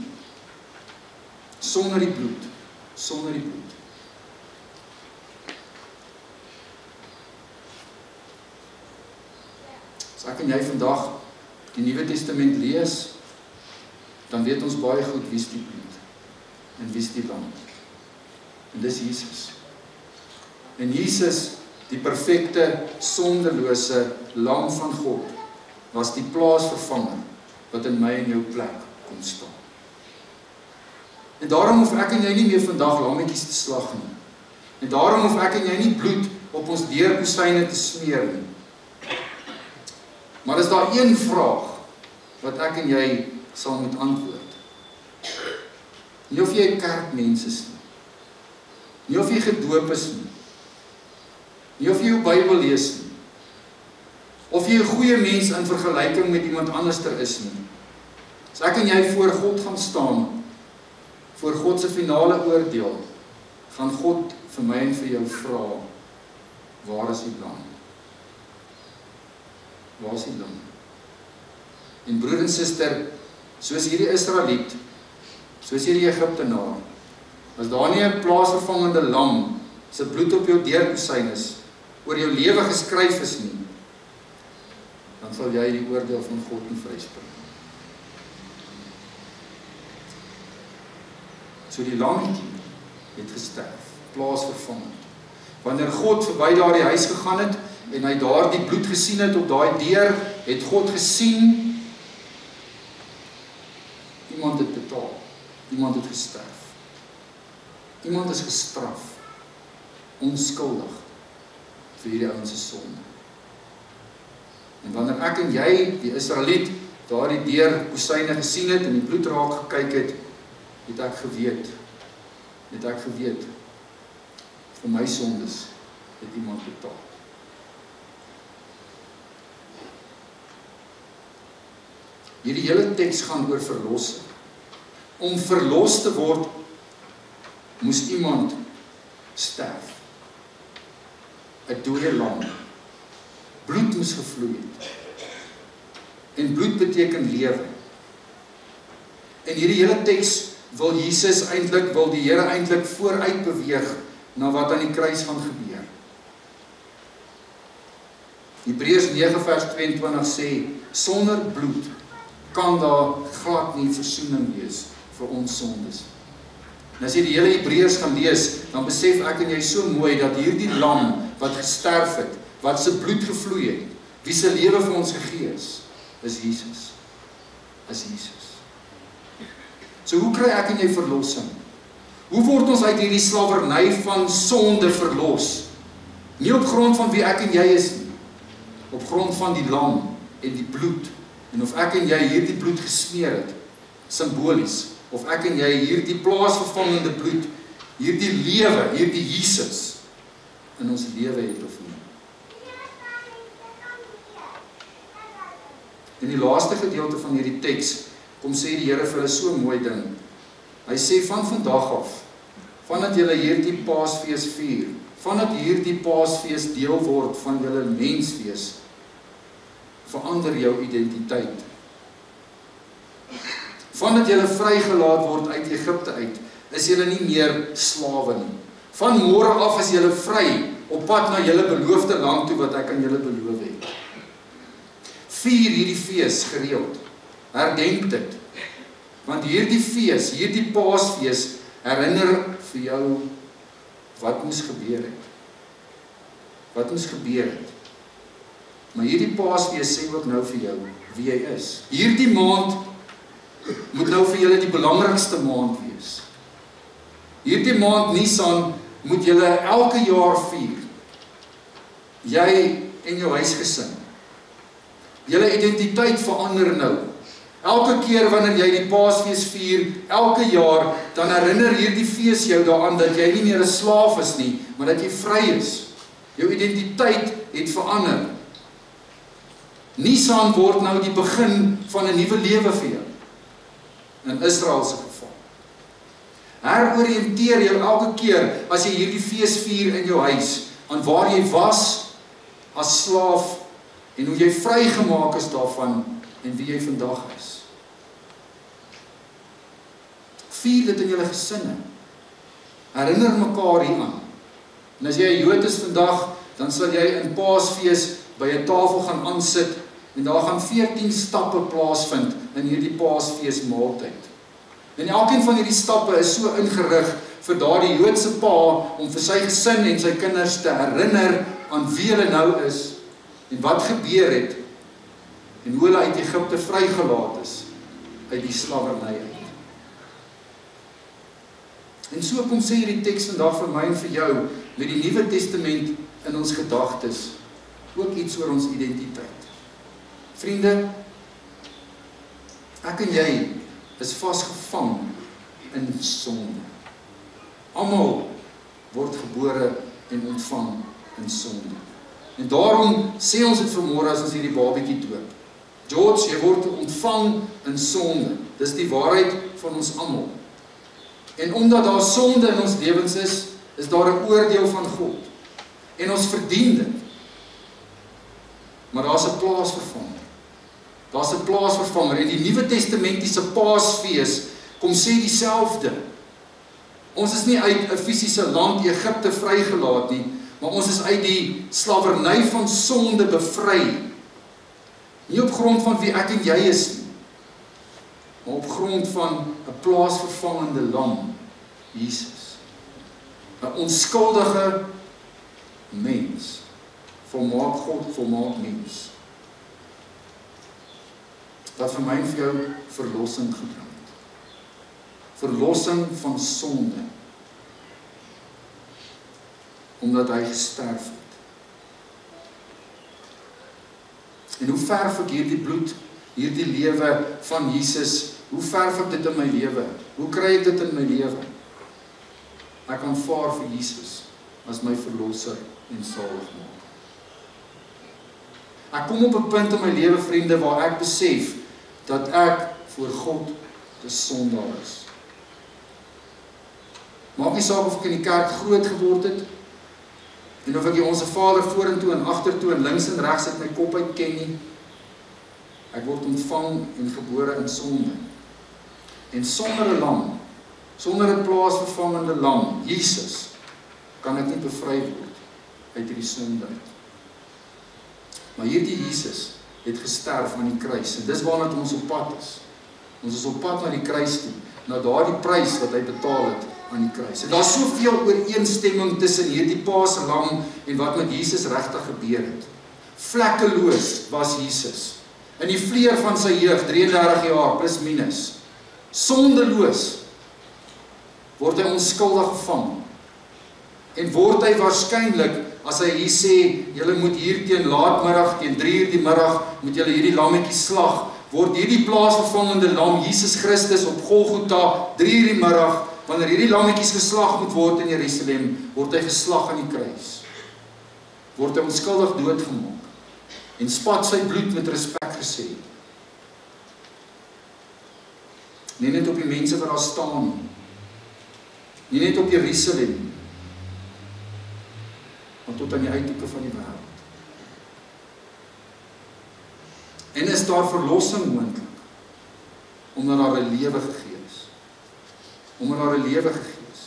Sonder die bloed. Sonder die bloed. As ek en jy vandag die Nuwe Testament lees, dan weet ons baie goed wie is die bloed en wie is die lam. En dis Jesus. En Jesus, die perfekte, sondelose lam van God, was die plaasvervanger wat in my en jou plek kon staan. En daarom hoef ek en jy nie meer vandag lammetjies te slag nie. En daarom hoef ek en jy nie bloed op ons deurkosyne te smeer nie. Maar is daar een vraag wat ek en jy sal moet antwoord. Nie of jy 'n kerkmens is nie. Nie of jy gedoop is nie. Nie of jy jou Bybel lees nie. Of jy 'n goeie mens in vergelyking met iemand anderster is nie. As ek en jy voor God gaan staan, voor God se finale oordeel, gaan God vir my en vir jou vra, waar is die lam? Waar is die lam? En broer en suster, soos hierdie Israeliet, soos hierdie Egiptenaar, as daar nie 'n plaasvervangende lam se bloed op jou deurkosynes oor jou lewe geskryf is nie, dan sal jy die oordeel van God nie vryspring. So die lammetjie het gesterf, plaasvervangend. Wanneer God verby daardie huis gegaan het en hy daar die bloed gesien het op daai deur, het God gesien, iemand het betaal, iemand het gesterf. Iemand is gestraf, onskuldig, vir hierdie ouens se sonde. En wanneer ek en jy, die Israeliet, daar die deur kosyne gesien het en die bloed raak gekyk het, het ek geweet, het ek geweet, vir my sondes het iemand betaal. Hierdie hele teks gaan oor verlossing. Om verlos te word, moes iemand sterf. 'n dooie lam. Bloed moes gevloei het. En bloed beteken lewe. En hierdie hele teks wil die Here eintlik vooruit beweeg na wat aan die kruis gaan gebeur. Hebreërs 9 vers 22 sê, sonder bloed kan daar glad nie versoening wees vir ons sondes. En as jy die hele Hebreërs gaan lees, dan besef ek en jy so mooi dat hierdie lam wat gesterf het, wat sy bloed gevloei het, wie sy lewe vir ons gegee is Jesus. Is Jesus. So hoe kry ek en jy verlossing? Hoe word ons uit hierdie slawerny van sonde verlos? Nie op grond van wie ek en jy is nie, op grond van die lam en die bloed. En of ek en jy hierdie bloed gesmeer het, simbolies, of ek en jy hierdie plaasvervangende bloed, hierdie lewe, hierdie Jesus in ons lewe het of nie. In die laaste gedeelte van hierdie teks kom sê die Here vir hulle so mooi ding. Hy sê van vandag af, vandat julle hierdie Paasfees vier, vandat hierdie Paasfees deel word van julle menswees, verander jou identiteit. Vandat julle vrygelaat word uit Egipte uit, is julle nie meer slawe nie. Van môre af is julle vry op pad na julle beloofde land toe wat ek aan julle beloof het. Vier hierdie fees gereeld. Herdenk dit. Want hierdie fees, hierdie Paasfees herinner vir jou wat moes gebeur het. Wat moes gebeur het. Maar hierdie Paasfees sê ook nou vir jou wie jy is. Hierdie maand moet nou vir julle die belangrikste maand wees. Hierdie maand Nisan moet julle elke jaar vier. Jy en jou huisgesin. Julle identiteit verander nou. Elke keer wanneer jy die Paasfees vier, elke jaar, dan herinner hierdie fees jou daaraan dat jy nie meer 'n slaaf is nie, maar dat jy vry is. Jou identiteit het verander. Nisan word nou die begin van 'n nuwe lewe vir jou. In Israel se geval. Heroriënteer jou elke keer as jy hierdie fees vier in jou huis, aan waar jy was as slaaf en hoe jy vrygemaak is daarvan en wie jy vandag is. Vier dit in julle gesinne. Herinner mekaar hieraan. En as jy 'n Jood is vandag, dan sal jy in Paasfees by 'n tafel gaan aansit en daar gaan 14 stappe plaasvind in hierdie Paasfees maaltyd. En elkeen van hierdie stappe is so ingerig vir daardie Joodse pa om vir sy gesin en sy kinders te herinner aan wie hulle nou is en wat gebeur het en hoe hulle uit Egipte vrygelaat is uit die slawerny uit. En so kom sê hierdie teks vandag vir my en vir jou met die Nuwe Testament in ons gedagtes ook iets oor ons identiteit. Vriende, ek en jy is vasgevang in sonde. Almal word gebore en ontvang in sonde. En daarom sê ons dit vanmôre as ons hierdie babietjie doop. George, jy word ontvang in sonde. Dis die waarheid van ons almal. En omdat daar sonde in ons lewens is daar 'n oordeel van God. En ons verdien dit. Maar daar's 'n plaasvervanger. Daar's 'n plaasvervanger. En die Nuwe Testamentiese Paasfees kom sê dieselfde. Ons is nie uit 'n fisiese land Egipte vrygelaat nie, maar ons is uit die slawerny van sonde bevry. Nie op grond van wie ek en jy is nie, maar op grond van 'n plaasvervangende lam, Jesus. 'n Onskuldige mens, volmaak God, volmaak mens. Wat vir my en vir jou verlossing gebring het. Verlossing van sonde. Omdat hy gesterf het. En hoe verf ek hierdie bloed, hierdie lewe van Jesus, hoe verf ek dit in my lewe? Hoe kry ek dit in my lewe? Ek aanvaar vir Jesus as my verlosser en saligmaker. Ek kom op 'n punt in my lewe, vriende, waar ek besef dat ek voor God 'n sondaar is. Maak nie saak of ek in die kerk groot geword het, en of ek die Onse Vader vorentoe en agtertoe en links en regs uit my kop uit ken nie. Ek word ontvang en gebore in sonde. En sonder 'n lam, sonder 'n plaasvervangende lam, Jesus, kan ek nie bevry word uit hierdie sonde uit. Maar hierdie Jesus het gesterf aan die kruis, en dis waarna ons op pad is. Ons is op pad na die kruis toe, na daardie prys wat hy betaal het aan die kruis. En daar is soveel ooreenstemming tussen hierdie Paaslam en wat met Jesus regtig gebeur het. Vlekkeloos was Jesus, in die vleuer van sy jeug, 33 jaar, plus minus, sondeloos, word hy onskuldig gevang, en word hy waarskynlik, as hy hier sê, julle moet hier teen laatmiddag, teen 3 uur die middag, moet julle hierdie lammetjie slag, word hierdie plaasvervangende lam, Jesus Christus op Golgotha, 3 uur die middag, wanneer hierdie lammetjies geslag moet word in Jerusalem, word hy geslag aan die kruis. Word hy onskuldig doodgemaak, en spat sy bloed met respek gesê. Nie net op die mense wat daar staan nie net op Jerusalem, maar tot aan die uithoeke van die wêreld. En is daar verlossing moontlik, omdat daar 'n lewe gegee is. Omdat daar 'n lewe gegee is.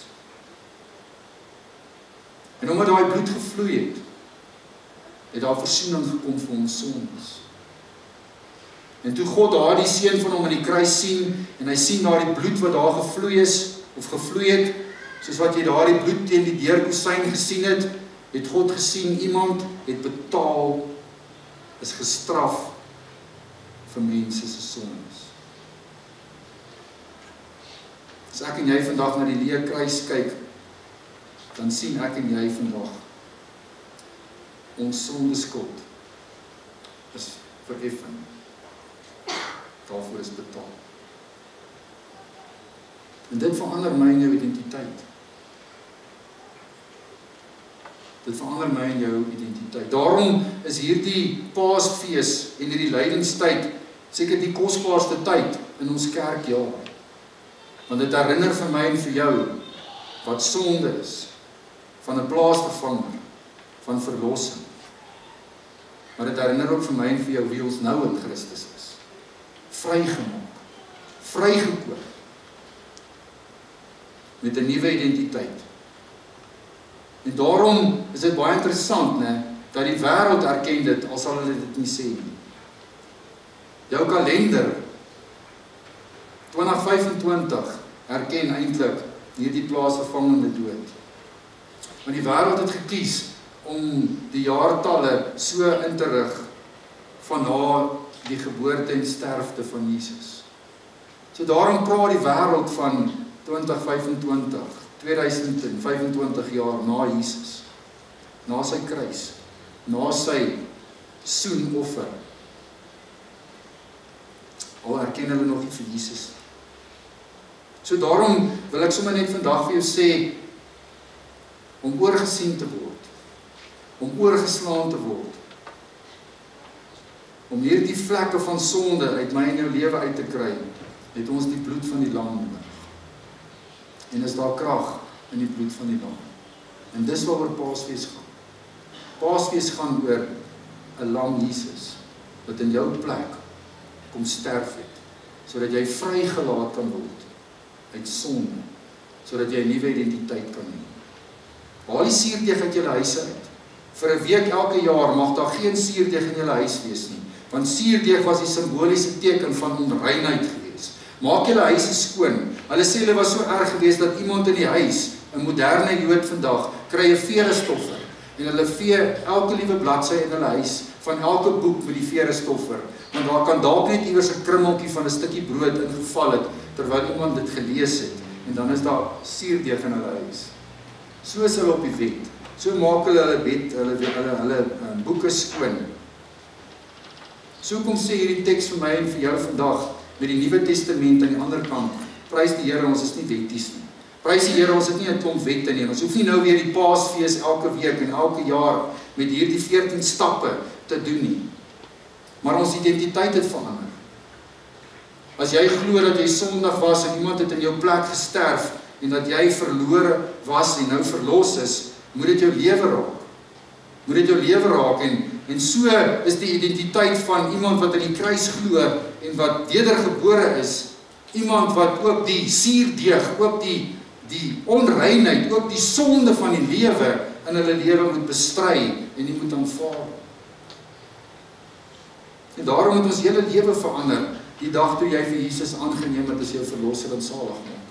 En omdat daai bloed gevloei het, het daar versoening gekom vir ons sondes. En toe God daardie seun van hom in die kruis sien, en hy sien daardie bloed wat daar gevloei is, of gevloei het, soos wat jy daardie bloed teen die deurkosyn gesien het, het God gesien, iemand het betaal, is gestraf vir mense se sondes. As ek en jy vandag na die leë kruis kyk, dan sien ek en jy vandag ons sondeskuld is vereffen. Daarvoor is betaal. En dit verander my en jou identiteit. Dit verander my en jou identiteit. Daarom is hierdie Paasfees en hierdie lydingstyd seker die kosbaarste tyd in ons kerkjaar. Want dit herinner vir my en vir jou wat sonde is, van 'n plaasvervanger, van verlossing. Maar dit herinner ook vir my en vir jou wie ons nou in Christus is. Vrygemaak, vrygekoop, met 'n nuwe identiteit. En daarom is dit baie interessant, dat die wêreld erken dit, al sal hulle dit nie sê nie. Jou kalender, 2025, erken eintlik hierdie plaasvervangende dood. Want die wêreld het gekies om die jaartalle so in te rig van na die geboorte en sterfte van Jesus. So daarom praat die wêreld van 2025, 2025 jaar na Jesus, na sy kruis, na sy soenoffer. Al erken hulle nog nie vir Jesus. So daarom wil ek sommer net vandag vir jou sê, om oorgesien te word, om oorgeslaan te word, om hierdie vlekke van sonde uit my en jou lewe uit te kry, het ons die bloed van die lam nodig. En is daar krag in die bloed van die lam. En dis waaroor Paasfees gaan. Paasfees gaan oor 'n lam Jesus, wat in jou plek kom sterf het, sodat jy vrygelaat kan word uit sonde, sodat jy 'n nuwe identiteit kan hê. Haal die suurdeeg uit julle huise uit. Vir 'n week elke jaar mag daar geen suurdeeg in julle huis wees nie, want suurdeeg was die simboliese teken van onreinheid gewees. Maak julle huise skoon. Hulle sê hulle was so erg geweest dat iemand in die huis, 'n moderne Jood vandag, kry 'n veerestoffer en hulle vee elke liewe bladsy in hulle huis van elke boek met die veerestoffer, want daar kan dalk net iewers 'n krummeltjie van 'n stukkie brood ingeval het terwyl iemand dit gelees het, en dan is daar suurdeeg in hulle huis. So is hulle op die wet. So maak hulle bed, hulle boeke skoon. So kom sê hierdie teks vir my en vir jou vandag met die Nuwe Testament aan die ander kant. Prys die Here, ons is nie wetties nie. Prys die Here, ons het nie 'n klomp wette nie. Ons hoef nie nou weer die Paasfees elke week en elke jaar met hierdie 14 stappe te doen nie. Maar ons identiteit het verander. As jy glo dat jy sondig was en iemand het in jou plek gesterf en dat jy verlore was en nou verlos is, moet dit jou lewe raak. Moet dit jou lewe raak en so is die identiteit van iemand wat in die kruis glo en wat wedergebore is, iemand wat ook die suurdeeg, ook die onreinheid, ook die sonde van die lewe in hulle lewe moet bestry en die moet aanvaar. En daarom moet ons hele lewe verander, die dag toe jy vir Jesus aangeneem het as jou verlosser en salig maak.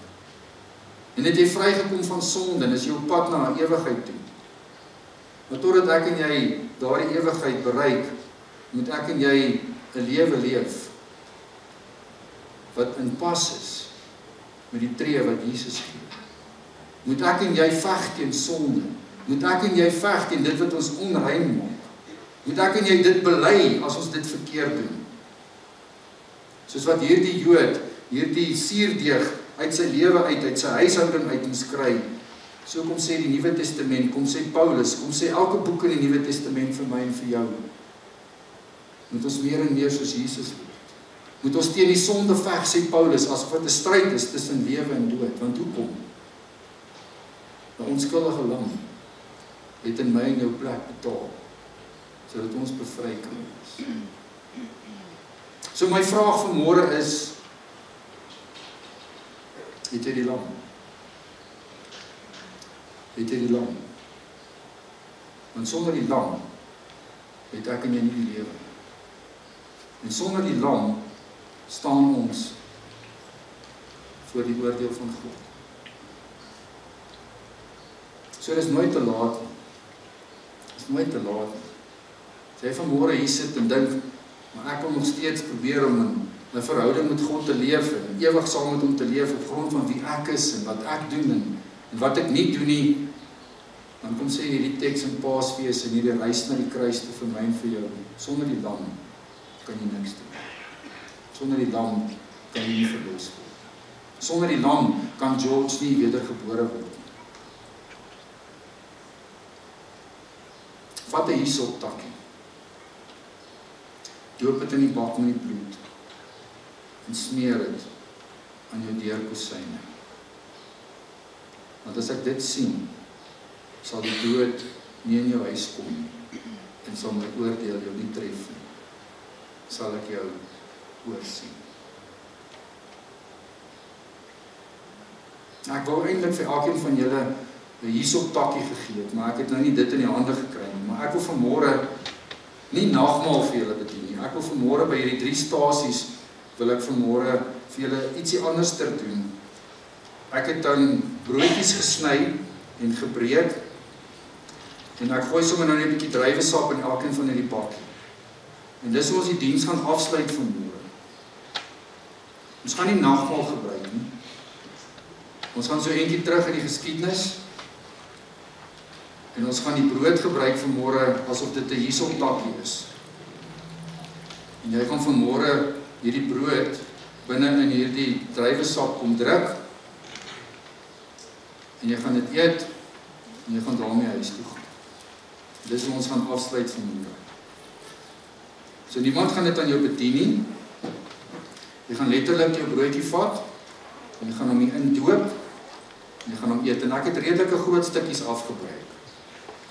En het jy vrygekom van sonde en is jy op pad na 'n ewigheid toe. Maar totdat ek en jy daardie ewigheid bereik, moet ek en jy 'n lewe leef wat in pas is met die tree wat Jesus gee. Moet ek en jy veg teen sonde. Moet ek en jy veg teen dit wat ons onrein maak. Moet ek en jy dit bely as ons dit verkeerd doen. Soos wat hierdie Jood, hierdie suurdeeg uit sy lewe uit sy huishouding uit moes kry. So kom sê die Nuwe Testament, kom sê Paulus, kom sê elke boek in die Nuwe Testament vir my en vir jou. Moet ons meer en meer soos Jesus word. Moet ons teen die sonde veg, sê Paulus, asof dit 'n stryd is tussen lewe en dood. Want hoekom? 'n Onskuldige lam het in my en jou plek betaal, sodat ons bevry kan wees. So my vraag vanmôre is, het jy die lam? Het jy die lam? Want sonder die lam het ek en jy nie die lewe. En sonder die lam staan ons voor die oordeel van God. So dis nooit te laat nie. Dis nooit te laat nie. As jy vanmôre hier sit en dink, maar ek wil nog steeds probeer om 'n verhouding met God te leef en ewig saam met hom te leef op grond van wie ek is en wat ek doen en wat ek nie doen nie, dan kom sê hierdie teks in Paasfees en hierdie reis na die kruis te vir my en vir jou. Sonder die lam kan jy niks doen. Sonder die lam kan jy nie verlos word. Sonder die lam kan George nie wedergebore word. Vat 'n hyssoptakkie. Doop dit in die bak met die bloed en smeer dit aan jou deurkosyne. Want as ek dit sien, sal die dood nie in jou huis kom nie en sal my oordeel jou nie tref nie. Sal ek jou oorsien. Ek wou eintlik vir elkeen van julle 'n hyssoptakkie gegee het, maar ek het nou nie dit in die hande gekry nie. Maar ek wil vanmôre nie nagmaal vir julle bedien nie. Ek wil vanmôre by hierdie 3 stasies wil ek vanmôre vir julle ietsie anders ter doen. Ek het dan broodjies gesny en gebreek en ek gooi sommer nou net 'n bietjie druiwesap in elkeen van hierdie bakkie. En dis hoe ons die diens gaan afsluit vanmôre. Ons gaan nie nagmaal gebruik nie. Ons gaan so eentjie terug in die geskiedenis en ons gaan die brood gebruik vanmôre asof dit 'n hyssoptakkie is. En jy gaan vanmôre hierdie brood binne in hierdie druiwesap kom druk en jy gaan dit eet en jy gaan daarmee huis toe gaan. Dis hoe ons gaan afsluit vanmôre. So niemand gaan dit aan jou bedien nie. Jy gaan letterlik jou broodjie vat en jy gaan hom hier indoop en jy gaan hom eet. En ek het redelike groot stukkies afgebreek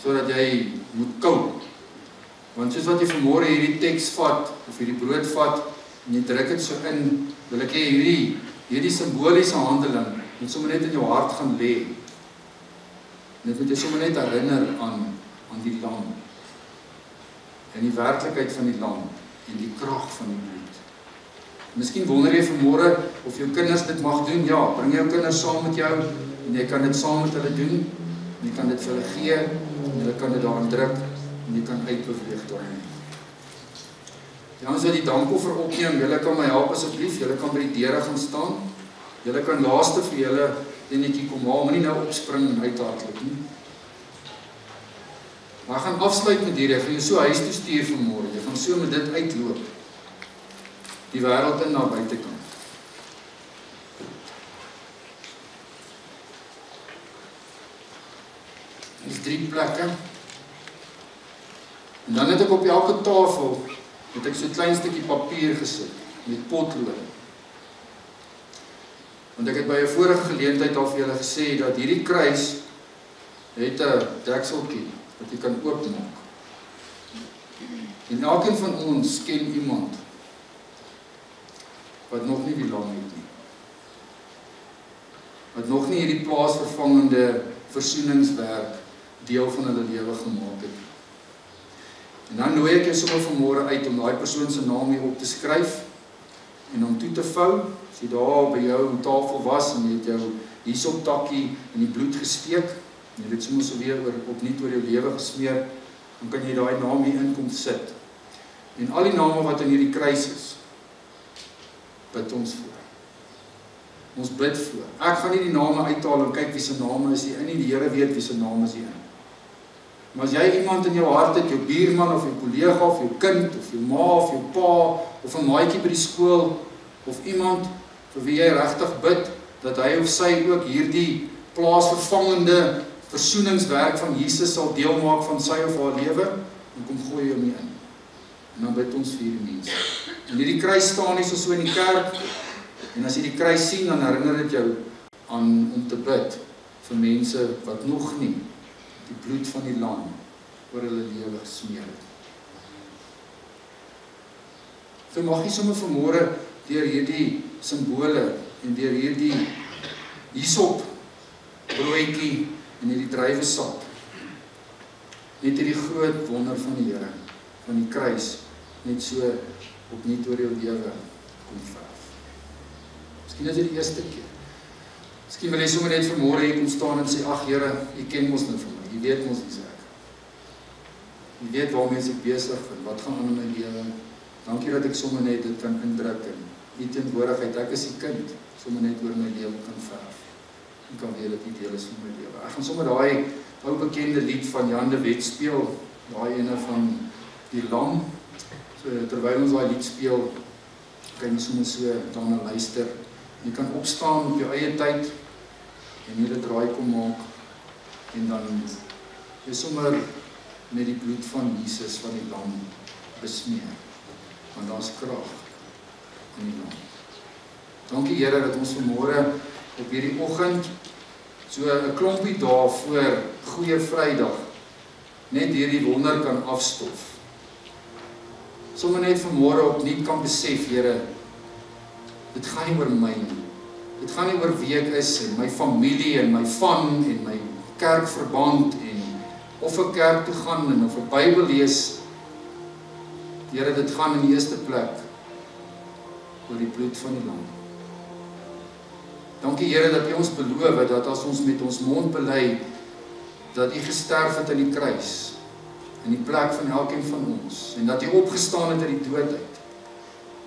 sodat jy moet kou. Want soos wat jy vanmôre hierdie teks vat of hierdie brood vat en jy druk dit so in, wil ek hê hierdie simboliese handeling moet sommer net in jou hart gaan lê. En dit moet jy sommer net herinner aan die lam. En die werklikheid van die lam en die krag van die bloed. Miskien wonder jy vanmôre of jou kinders dit mag doen. Ja, bring jou kinders saam met jou en jy kan dit saam met hulle doen. Jy kan dit vir hulle gee en hulle kan dit daarin druk en jy kan uitbeweeg daarin. Die ouens wat die dankoffer opneem, julle kan my help asseblief. Julle kan by die deure gaan staan. Julle kan laaste vir julle enetjie kom haal, moenie nou opspring en uithardloop nie. Maar gaan afsluit met hierdie, ek gaan jou so huis toe stuur vanmôre. Jy gaan so met dit uitloop. Die wêreld in na buitekant. Dis 3 plekke. En dan het ek op elke tafel het ek so 'n klein stukkie papier gesit met potlood. Want ek het by 'n vorige geleentheid al vir julle gesê dat hierdie kruis het 'n dekseltjie wat jy kan oopmaak. En elkeen van ons ken iemand wat nog nie die lam het nie. Wat nog nie hierdie plaasvervangende versoeningswerk deel van hulle lewe gemaak het. En dan nooi ek jou sommer vanmôre uit om daai persoon se naam hier op te skryf en hom toe te vou. As jy daar by jou tafel was en jy het jou hiesoptakkie in die bloed gesteek, en jy het dit sommer so weer opnuut oor jou lewe gesmeer, dan kan jy daai naam hier in kom sit. En al die name wat in hierdie kruis is, bid ons voor. Ons bid voor. Ek gaan nie die name uithaal en kyk wie se name is hier in nie, die Here weet wie se name is hier in. Maar as jy iemand in jou hart het, jou buurman of jou kollega of jou kind of jou ma of jou pa of 'n maatjie by die skool of iemand vir wie jy regtig bid dat hy of sy ook hierdie plaasvervangende versoeningswerk van Jesus sal deel maak van sy of haar lewe, dan kom gooi hom nie in. En dan bid ons vir hierdie mense. En hierdie kruis staan nie so in die kerk, en as jy die kruis sien, dan herinner dit jou aan om te bid vir mense wat nog nie die bloed van die lam oor hulle lewe gesmeer het. So mag jy sommer vanmôre deur hierdie simbole en deur hierdie hiesop broodjie en hierdie druiwesap net hierdie groot wonder van die Here, van die kruis, net so opnuut oor jou lewe kom verf. Miskien is dit die eerste keer. Miskien wil jy sommer net vanmôre hier kom staan en sê, ag Here, U ken mos nou vir my. U weet mos wie ek. U weet waarmee ek besig is, wat gaan aan in my lewe. Dankie dat ek sommer net dit kan indruk en U teenwoordigheid, ek is U kind, sommer net oor my lewe kan verf. En kan weet dat U deel is van my lewe. Ek gaan sommer daai ou bekende lied van Jan de Wet speel, daai ene van die lam. So terwyl ons daai lied speel, kan jy sommer so daarna luister. Jy kan opstaan op jou eie tyd en jy dit draai kom maak en dan jy sommer met die bloed van Jesus van die lam besmeer. Want daar's krag in die lam. Dankie Here dat ons vanmôre op hierdie oggend so 'n klompie dae voor Goeie Vrydag net hierdie wonder kan afstof. Sommige net vanmôre opnuut kan besef, Here, dit gaan nie oor my nie. Dit gaan nie oor wie ek is en my familie en my van en my kerkverband en of 'n kerk toe gaan en of 'n Bybel lees. Here, dit gaan in die eerste plek oor die bloed van die lam. Dankie Here dat U ons beloof dat as ons met ons mond bely dat U gesterf het aan die kruis in die plek van elkeen van ons en dat U opgestaan het uit die dood uit,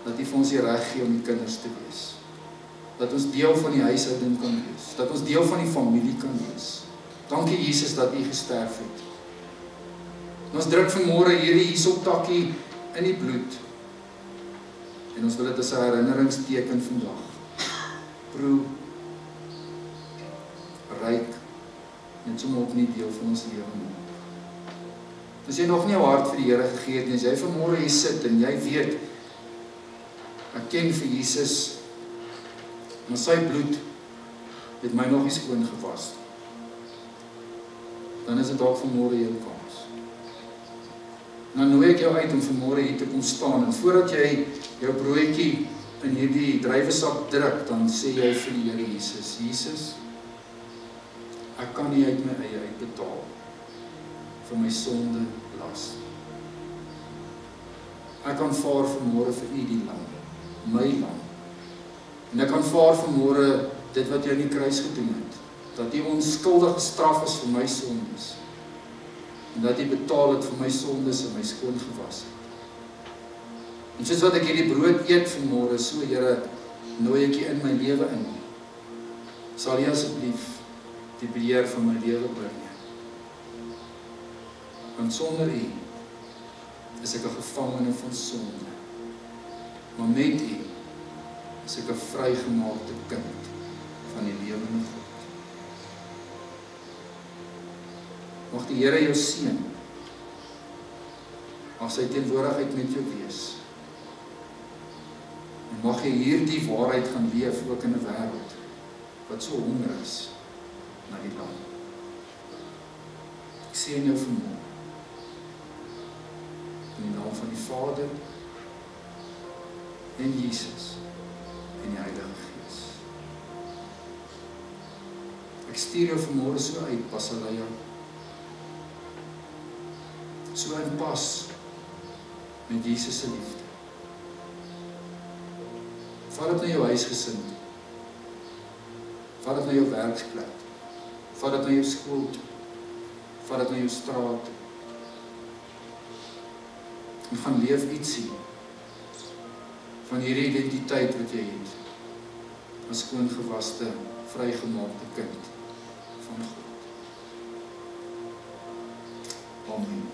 dat U vir ons die reg gee om die kinders te wees. Dat ons deel van die huishouding kan wees, dat ons deel van die familie kan wees. Dankie Jesus dat U gesterf het. En ons druk vanmôre hierdie hiesoptakkie in die bloed en ons wil dit as 'n herinneringsteken vandag proe, ryk en sommer opnuut deel van ons lewe maak. As jy nog nie jou hart vir die Here gegee het nie, as jy vanmôre hier sit en jy weet ek ken vir Jesus, maar sy bloed het my nog nie skoon gewas, dan is dit dalk vanmôre jou kans. Dan nooi ek jou uit om vanmôre hier te kom staan en voordat jy jou broodjie in hierdie druiwesap druk, dan sê jy vir die Here Jesus, Jesus, ek kan nie uit my eie uitbetaal vir my sonde las. Ek aanvaar vanmôre vir U die lam, my lam. En ek aanvaar vanmôre dit wat U aan die kruis gedoen het, dat U onskuldig gestraf is vir my sondes, en dat U betaal het vir my sondes en my skoon gewas het. En soos wat ek hierdie brood eet vanmôre, so Here, nooi ek U in my lewe in. Sal U asseblief die beheer van my lewe oorneem. Want sonder U is ek 'n gevangene van sonde. Maar met U is ek 'n vrygemaakte kind van die lewende God. Mag die Here jou seën. Mag sy teenwoordigheid met jou wees. En mag jy hierdie waarheid gaan leef ook in 'n wêreld wat so honger is na die lam. Ek seën jou vanmôre. In die naam van die Vader en Jesus en die Heilige Gees. Ek stuur jou vanmôre so uit, Pasaleia. So in pas met Jesus se liefde. Vat dit na jou huisgesin. Vat dit na jou werksplek. Vat dit na jou skool toe. Vat dit na jou straat toe. En gaan leef ietsie van hierdie identiteit wat jy het. As skoongewaste, vrygemaakte kind van God. Amen.